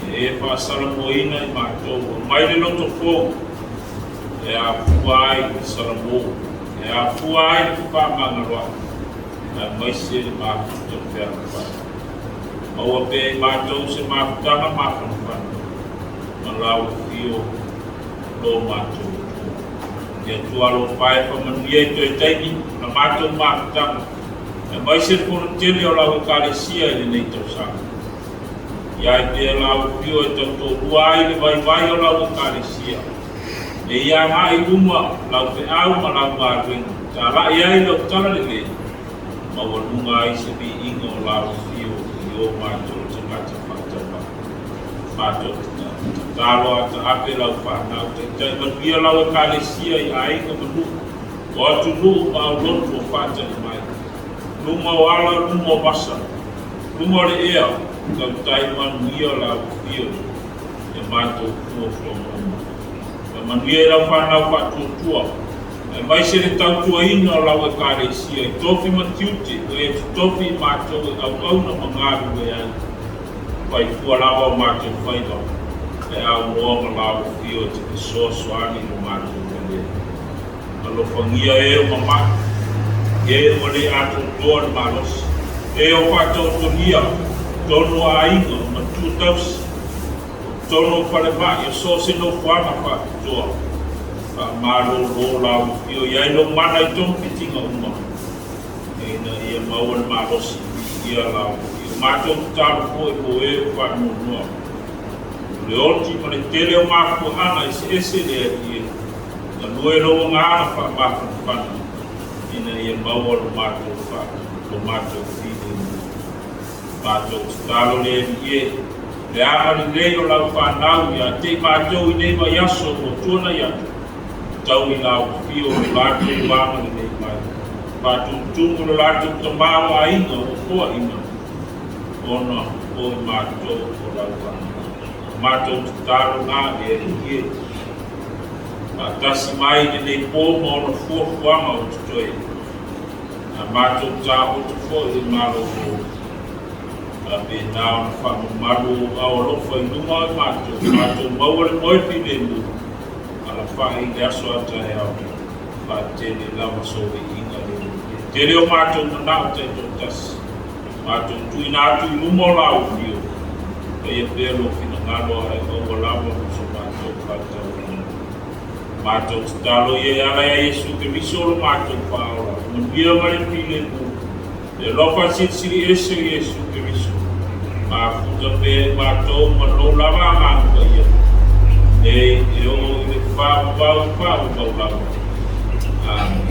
E whaasalamoina I mātou. Mai le loto fō. E a fuai I salamo. E a fuai I whāmangaroa. E maise le mātou te whea kwa. Maua pe I mātou se mātutanga māwhanawhana. Malau fio lo mātou. Ia tualo pai whamanuia I toi taimi na mātou mātutanga. E maise le Fonotele o lau Ekalesia I le nei tausanga. Ia I pēr lau pio e tautou ruai le vai o lau Ekalesia. E ia ngā I uma lau te au ma lau māruenga. Tā la ia I lau tala le le. Maua nunga I se bi inga o lau fio I o mātou te ngata whātapa. Mātou talo ata ape lau whanau. Te manuia lau Ekalesia I ainga manu. O atu nuu mau lotu o whātani mai. Luma o ala, luma o masa. Luma o le ea. Kau tai manuia lau fio. E mātou kua whaumama. E manuia lau whanau whātuatua. E mai se le tautua ina o lau Ekalesia. I tofi matiuti. E tofi I mātou e au na mangaru e ai. Pai kua lawa o mātou whaidau. E au moa lau fio te ke soasoani no mātou kane. Alo whangia e o mamata. E o le ato toa ni malos. E o whātou tonia. Tono a inga, Matu tausi. Tono whare mai, e so se no whana whātoa. Mālo lo lau fio. Iai no mana I tono pitinga uma. E na ia maua ni malosi. Ia lau fio. Mātou tāru po e po e o whanonua. Le oti ma le tele o mafuhana I se ese le e. Na lue lo ngāna whana. Ina ia maua lo mātou whana. Lo mātou whine. Mātou talo le e. Le ama le leo lau whanau ia. Te mātou I nei mai aso o tuana ia. Tau I lau fio le mātou wama le nei mai. Mātou tungu le lātou tamawa a inga o koa inga. Ona o mātou o lau whanau. Mātou talo ngā e. Tasi mai le nei pō ma ona fuafuama o tutoe. Mātou tāho tu fo I malo o. Pe nā ona whamaru au alofa I numa I mātou. Mātou maua le moepi le mu. Ala whahi le aso ata e au. Tēne lama sowe inga le mu. Tere o mātou manao te tō tasi. Mātou tui nātu I numa o lau fio. E pēlo fina ngalo ai o lama so mātou whātau. Mātou talo I ala ia Yesu Kerisiano mātou Fau'olo. Manuia ma le pile mu. E lofa siri ese Yesu Kerisiano. Māfuta pe mātou manou lava ngānga ia. E o I le whāpau lava. Amen.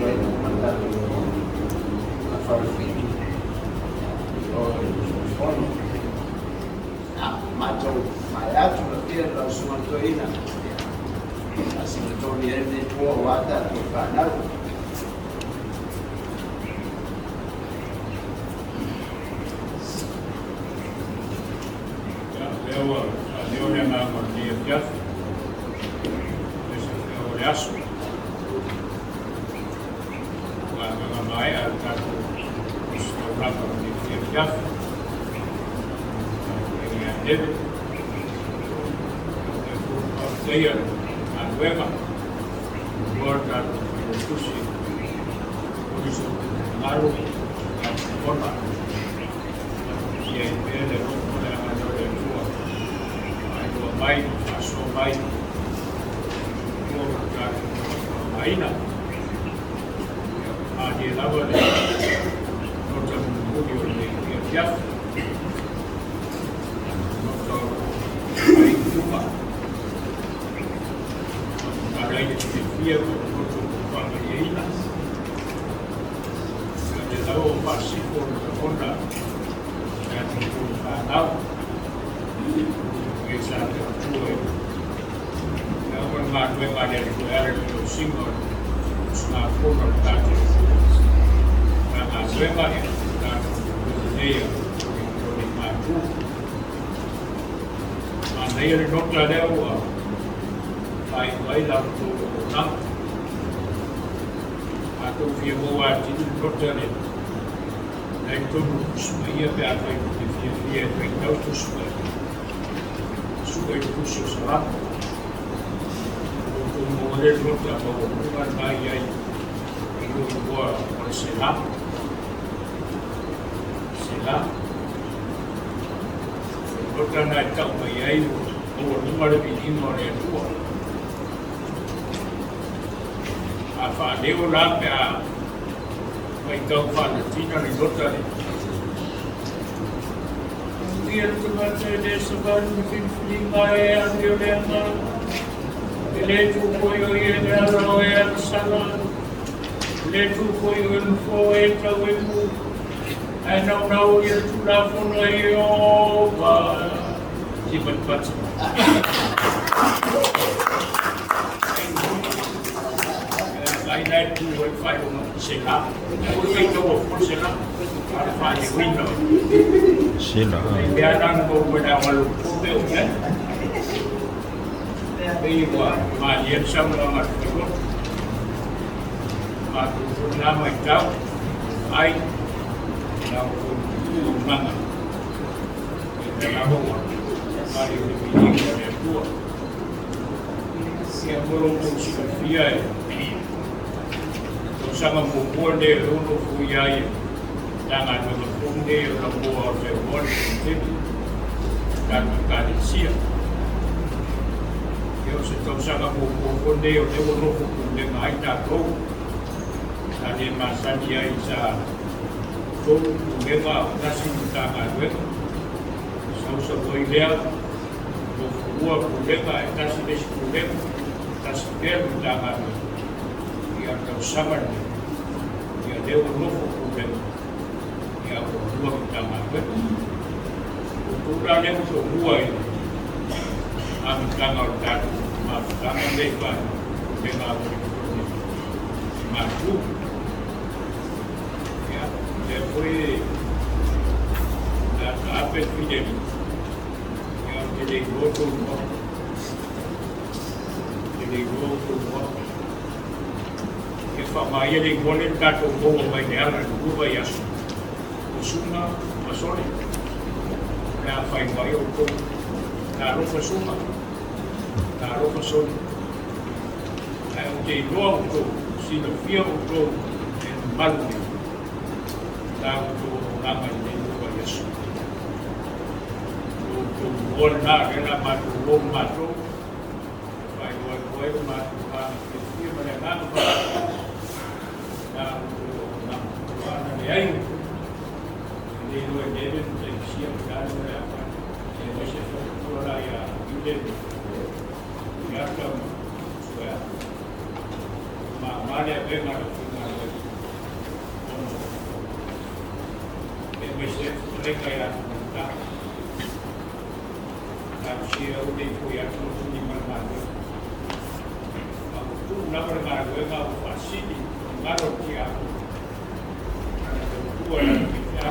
Thank you. whakawhini. Matu, mai atu na pia la sumatoina. Asimatoni ene tua wata tu whanau. Leo nena mordia piaf. Leo Aso. Mga mai al tatou restaurant mordia piaf. Debe. Aotearoa, Laumua, Pulega, Malua, Setema, ia i pele roko le amanore tua. Ainoa mai, aso mai, tua kakake maina. Adi e lava le nota mumuri o le ia piafu. Nota mai tupa. Marai e te fia ko nota kupanga i eina. Te lau o pasiko na honda. Now, it's not true. Now, we're not going to get to single, it's not full of that. I'm not going to get to Matu. And they are not allowed by love to not. I don't feel more I didn't not tell it. I don't see a bad way. Ia e tau tu suka i kuso sa rata. O tu mōre rota o runga mai ai i runga o le sela. Sela. Rota nai tau mai ai o runga le vinino le tua. A whaneo la pe a mai tau whanatina ni rota le. Ia te mate le sabaru ki whiwhinga e ane o le anga. E le tūkoi o i e le ara o e ana sanga. Le tūkoi o e nufo e tau e mu. E nau nau i e tūra whona i o pa. Ti patpata. Ai nai tū e whai o na se ka. O e tau o fo se ka. Ara whai e window. Sila. Biarkan kau berdawalu putih, ya. Iwa, majir sama mat itu, matu nama itu, ai, lau mana, kita lau, mari lebih dari dua. Yang belum bersedia, tu sama pukul dia dulu fuyai. Jangan berlutut dia Laumua o Sekuini dan Ekalesia. Yo se tau sanga pukul dia o te wanofu kunde mai tatou. Tane masani ai sa tau kunde ma nasi Matagaluega. Sausa boilea o fua Pulega e tasi desi Pulega. Tasi pēr Matagaluega. Ia tau sanga ni. Ia te wanofu Pulega. Ia o rua Matagaluega. O tūra ne o rua i a mitanga o tātu. Ma mitanga nei wai. Te ngā Ueligitone. Matu. Ia, te koe na tāpe whideri. Ia, te rei roto mua. Te rei roto mua. E whamai e rei kone tātou koa mai ne ara rua i aso. Suma masole. Nā whai mai o tō. Nā roka suma. Nā roka sole. Nā o te roa o tō. Sina whia o tō. E malu. Nā o tō rama i nei rua i aso. O tō mōre nā rena matu o matu. Whai roa koe o matu a te whia mare ngāna whai. Nā o tō rama. Nā ne ai o tō. They were dead and they see a guy who happened. They were just for you did. You have to swear. Maria Bema, mese lenga ya ta ta si au de fu ya tu ni mana aku tu na per ma go ma fasili ngaro ki a tu ala ki ya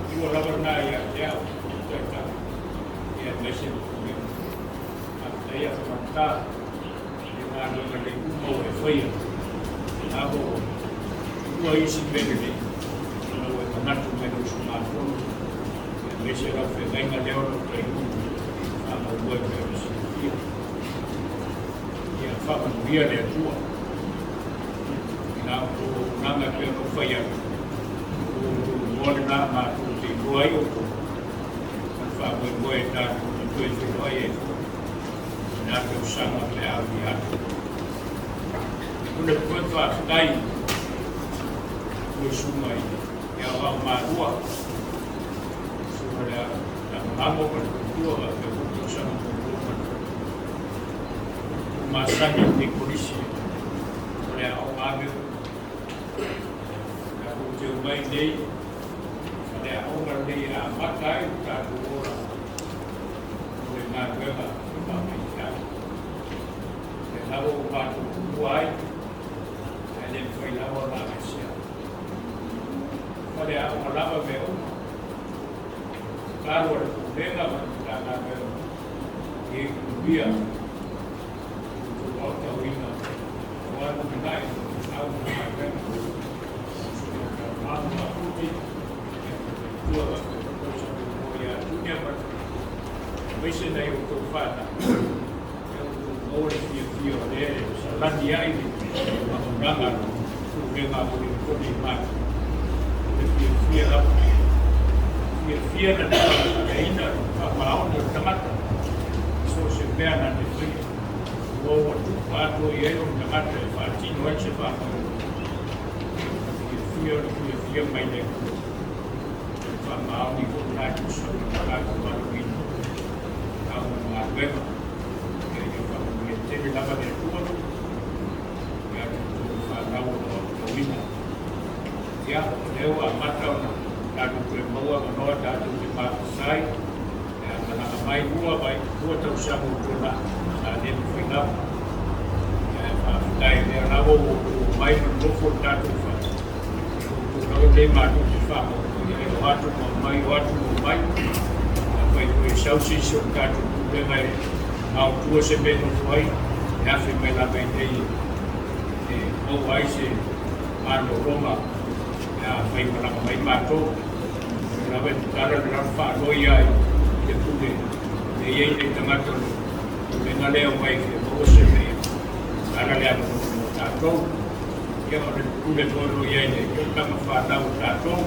tu ala na ya ya ta ya mese a ya ta ano na le mo e foi abo o isi bene no e Matu me no suma no me se ra fe venga de oro que amo o e me ya fa no dia de tua na o na me pe no foi a o na ma tu te boai o fa mo e ta tu e te boai na te usanga le avia una coisa dai o sumai ya wa Malua sobre la mamo con cultura que usamos uma sangue de polícia para o ave o teu mãe dei para a obra de a Matagaluega para o ora o na guerra para a o Matu Mua'au ele foi lá o Ekalesia olha uma lava meu claro o Pulega para lá meu e via o Aotearoa o ano que vai ao Malua Malua tudo tua coisa boa tudo é para mas daí o que eu faço ora fio dele, salati ai, ma ranga, venga a por mais. Fia na ainda, a Fau'olo tamata. So se perna de frio. O tu pato e ele um tamata fati no se fa. Fia mai de. Fa mal ni ko na tu so na ko ma ni. A Vaaiga teve lava de tua e a tu farau o wina ya eu a mata na tu Malua no da tu ma sai e na mai rua vai rua tau samu tuna a de fina e a dai de na o mai no fo da tu fa tu no de ma tu fa mo e o atu mai vai o sau si so ka tu de mai ao tua se bem no foi e a firma lá bem aí o vai se ano Roma a vai para vai Matu na vai cara de Faapotopotoga e tudo e aí de tamato na leo vai que o se bem cara le no tatou que o tudo todo e aí que estamos falando tatou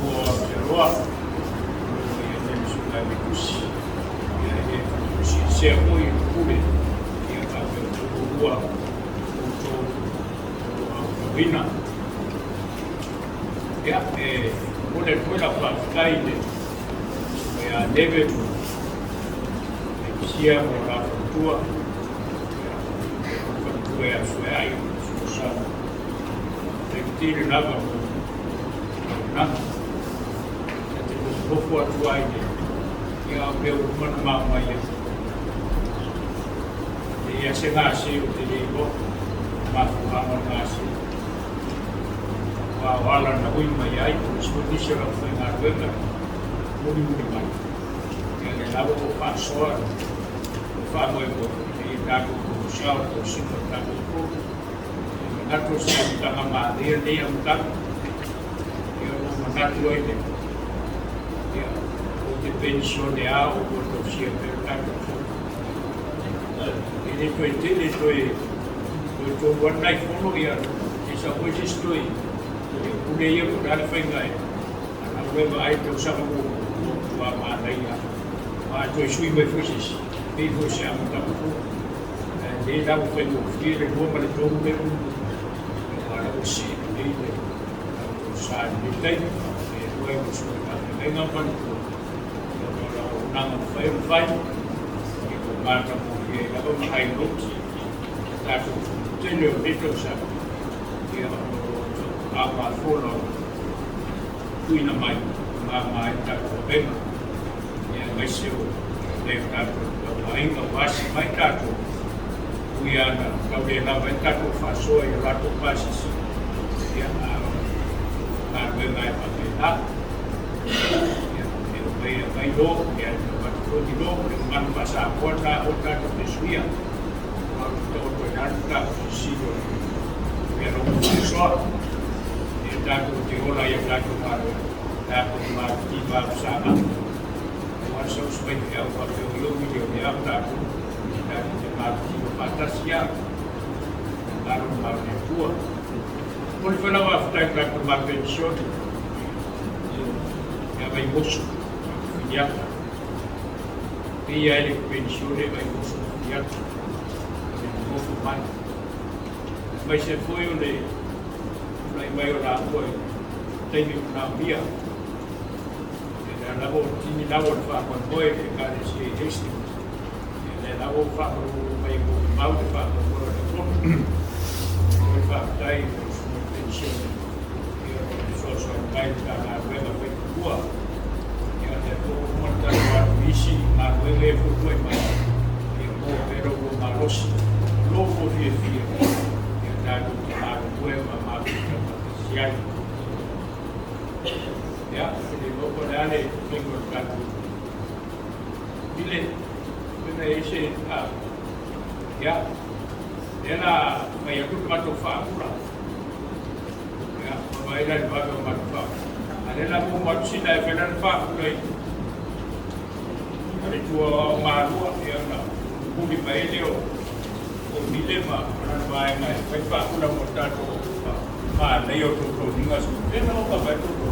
o Aotearoa e ele se vai me cusi se é muito pure e a rua o vina ya pole pole para cair e a deve sia a tua é a sua aí sabe tem que ir lá na o for tua aí e a meu mano mamãe e a se nasce o telego mas o amor nasce a wala na ui mai ai o disco la foi na guerra muito mais ele lava o passor o famo e dá o chão o cinto dá o corpo na coisa da madeira de um tanto eu não mato ele o de pensionear o do sia perto ele foi one night follow ya esa coisa estou o dia eu dar foi ngai a coisa aí eu só vou a madeira a tu sui vai fugir e você a muita ele dá o feito filho vou para o jogo mesmo agora você ele sabe de tem e eu vou escutar ele não pode não vai e o marca porque ela não vai não tato tenho dito sabe que a Fau'olo kuina mai mai tatou venga ia mai seu le tatou Vaaiga pasi mai tatou kuiana kaule lava tatou fa'asoa i latou pasi ia Matagaluega e Apitaga ia mai lo ia matutoti lo le manu pasa'apoa na o tatou te suia o tatou sisilo ia lo fa'asoa ia tatou te ola ia tatou matuti ma'asaga so supaya dia buat video dia tak dan mati batas ya baru tua pun kalau after that pension ya baik musuh ya dia ini pensiun dia baik musuh ya musuh man baik foi oleh mai orang boy teknik nabia lavo tini lavo fa'akoe koe e Ekalesia i Hastings le lavo fa'akoe mai ko mau te fa'akoe koe le kono koe fa'atai mo pensione ia o soso mai Matagaluega koe kua ia te toko montaru atu isi Matagaluega e fukoe mai ia mo pero ko malosi lofo fie ia tātou te Matagaluega Matagaluega ya, jadi bapak dah ada mengikut kata. Bila kita isi ya, dia nak bayar tu matu Fau'olo. Ya, bayar dan bayar matu Fau'olo. Ada lah pun matu sih dah bayar Fau'olo. Ada dua Malua yang nak budi bayar dia. Oh, bila mah bayar Fau'olo mata tu. Dia yo tu ningas. Dia nak apa bayar tu?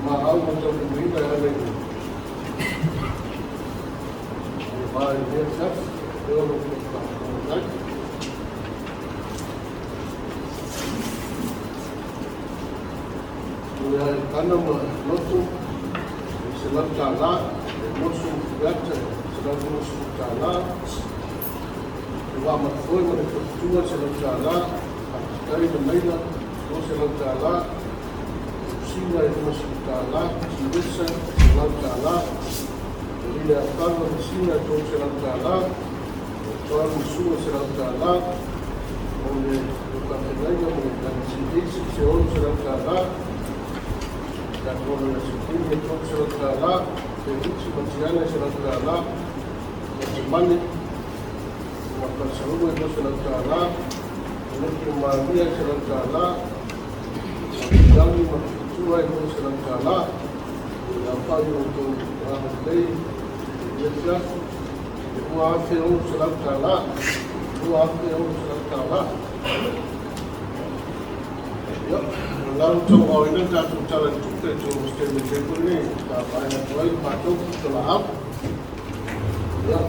Mua'au macam begini dah ada ini. Vaaiga saf, dia orang tak. Dia ana ma lotu se la tala mo su gata se la mo su tala wa ma foi mo tu se la tala ai de meina mo se la tala sina e mo su tala si dessa se la tala ile afano sina to se la tala to su se la tala onde la Pulega mo la si se on se la tala la Sekuini FME Kerisiano Matiana se la tala mani wa Samoa se la tala le Maria se la tala Laumua se la tala la Fau'olo Aotearoa Ekalesia wa se la tala wa se la tala ya lalu tu orang ini tak cara cukai tu mesti menjemput ni tak payah tuai Matu telah ya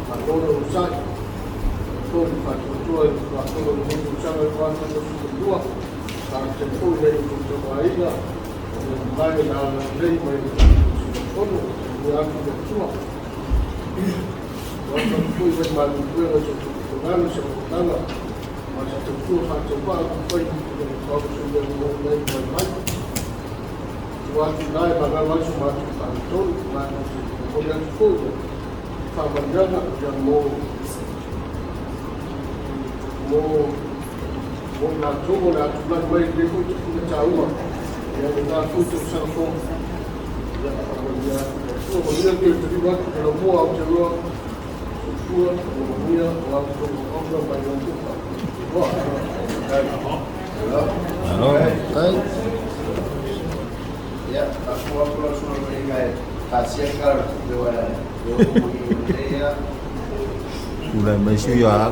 Matu rusak tu Matu tuai Matu rusak Matu rusak dua tak jemput dari tu Vaaiga mai dalam lei mai Fau'olo yang kita tua waktu tu kita malu tu dengan sebenarnya masa tu hati baru pergi ke kau sudah mulai bermain. Waktu naik bagai macam macam kantor, macam kemudian sekolah, kabarnya yang mau nak main dia pun kita tahu yang kita tutup telefon, yang kabarnya tu kemudian dia terlibat dalam Mua'au Tua, kemudian waktu orang banyak juga. Halo. Ya, aku langsung mengingat hasil kalau dua ya. Mulai masuk ya.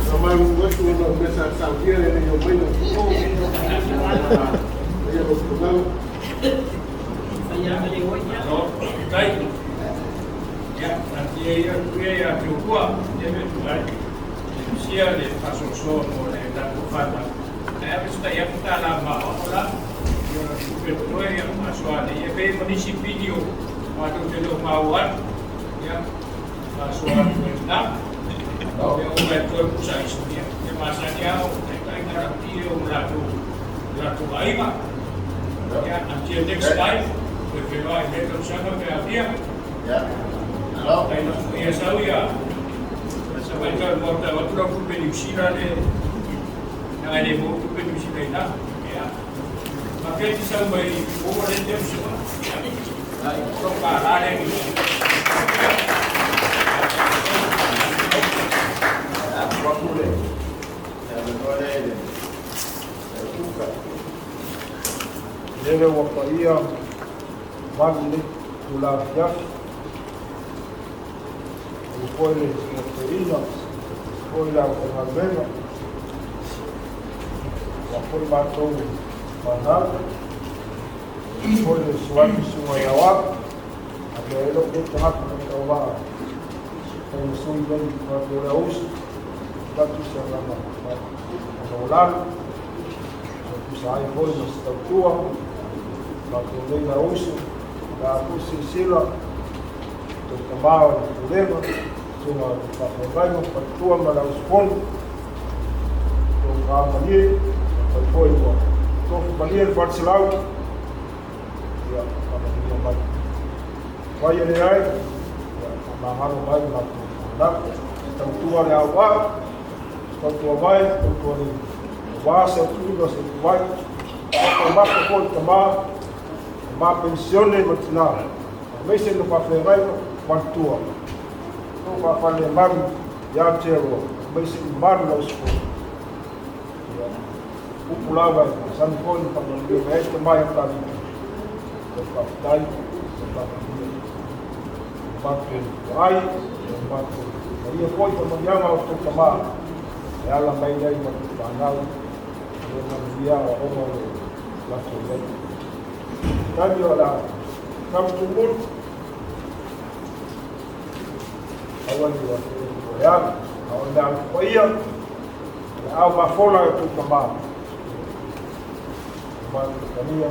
Sama buat untuk besar sahaja yang main itu. Dia berpegang. Taimi. Ya, nanti ia berubah dia berubah. Sia de paso sono le da kufata. Na bisa ya kita lama olah. Dia berubah ya masuk ada. Ya be kondisi video waktu dia mauan ya masuk Vietnam. Dia umai tu pusat Islamia. Dia masanya mereka ingin dia Laumua Vaaiga. Ya, until next time, if you like, let them show up here. Ya. Halo. Ya, saya sampaikan waktu aku penyusiran yang ada buku penyusiran ya. Maka itu sampai umur dia semua. Ya, propalar yang ini. Fau'olo. Ya, boleh. Buka. Ele wakaia mali kula ya ukoile Kerisiano koila Vaaiga wakoi Matu mana koile suami Mua'au ada elok itu hak kita ubah kalau sudah berlaus tapi selama ulang saya pun mesti tua Matu na uso na kusisila tukamao kulema tuna pamoja patua mala uspon tukamanie patua iko tukamanie Barcelona ya kama ni mbali kwa hiyo ni hai kama hapo mbali na tutua ya wa tutua vai tutua ni wasa tudo se vai kama kwa ma pensione matina mese no paferai quantua no pa fale man ya Aotearoa mese man no spo upulava san kon pa no mese mai ta ni pa dai pa Matu ai Matu ia foi como llama o tama ya la mai dai pa nau no dia o la soledad kami wala kam tumur awali wa Pulega aonda kuia au mafola tu kama kania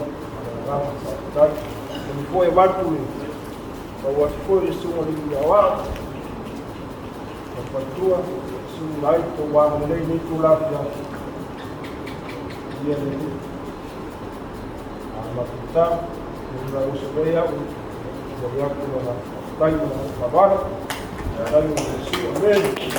na Matagaluega foi Matu kwa foi sumo ya wao kwa tua sumo laito wa ni tulapia dia ni Apitaga na usobeya kwa yako na Vaaiga na babara na sio mbele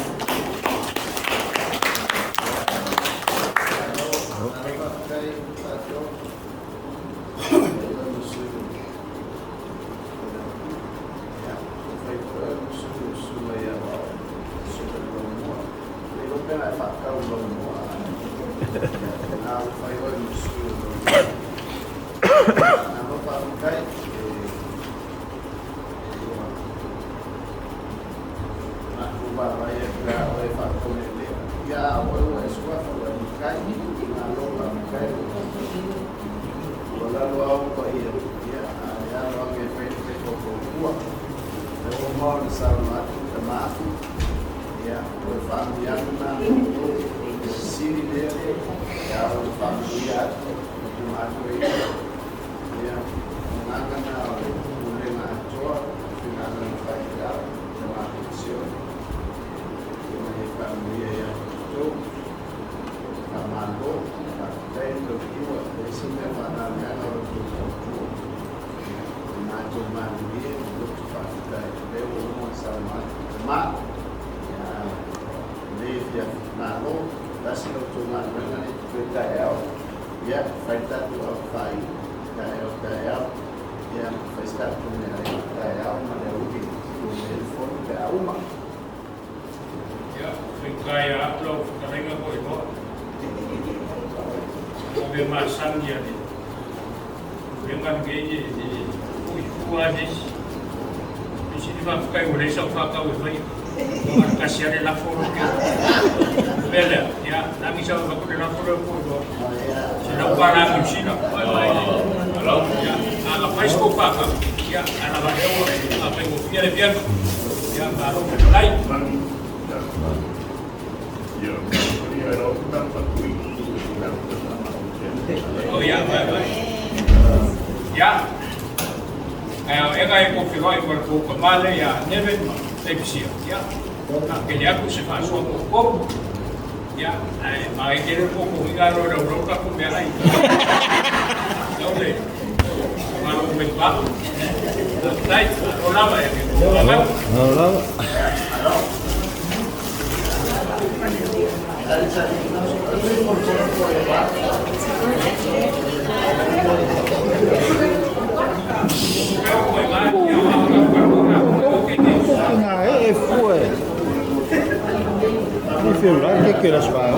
che la spara?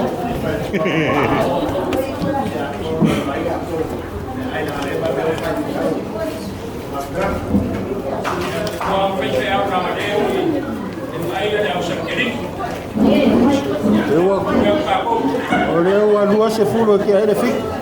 Olha o Malua se furou aqui, aí ele fica.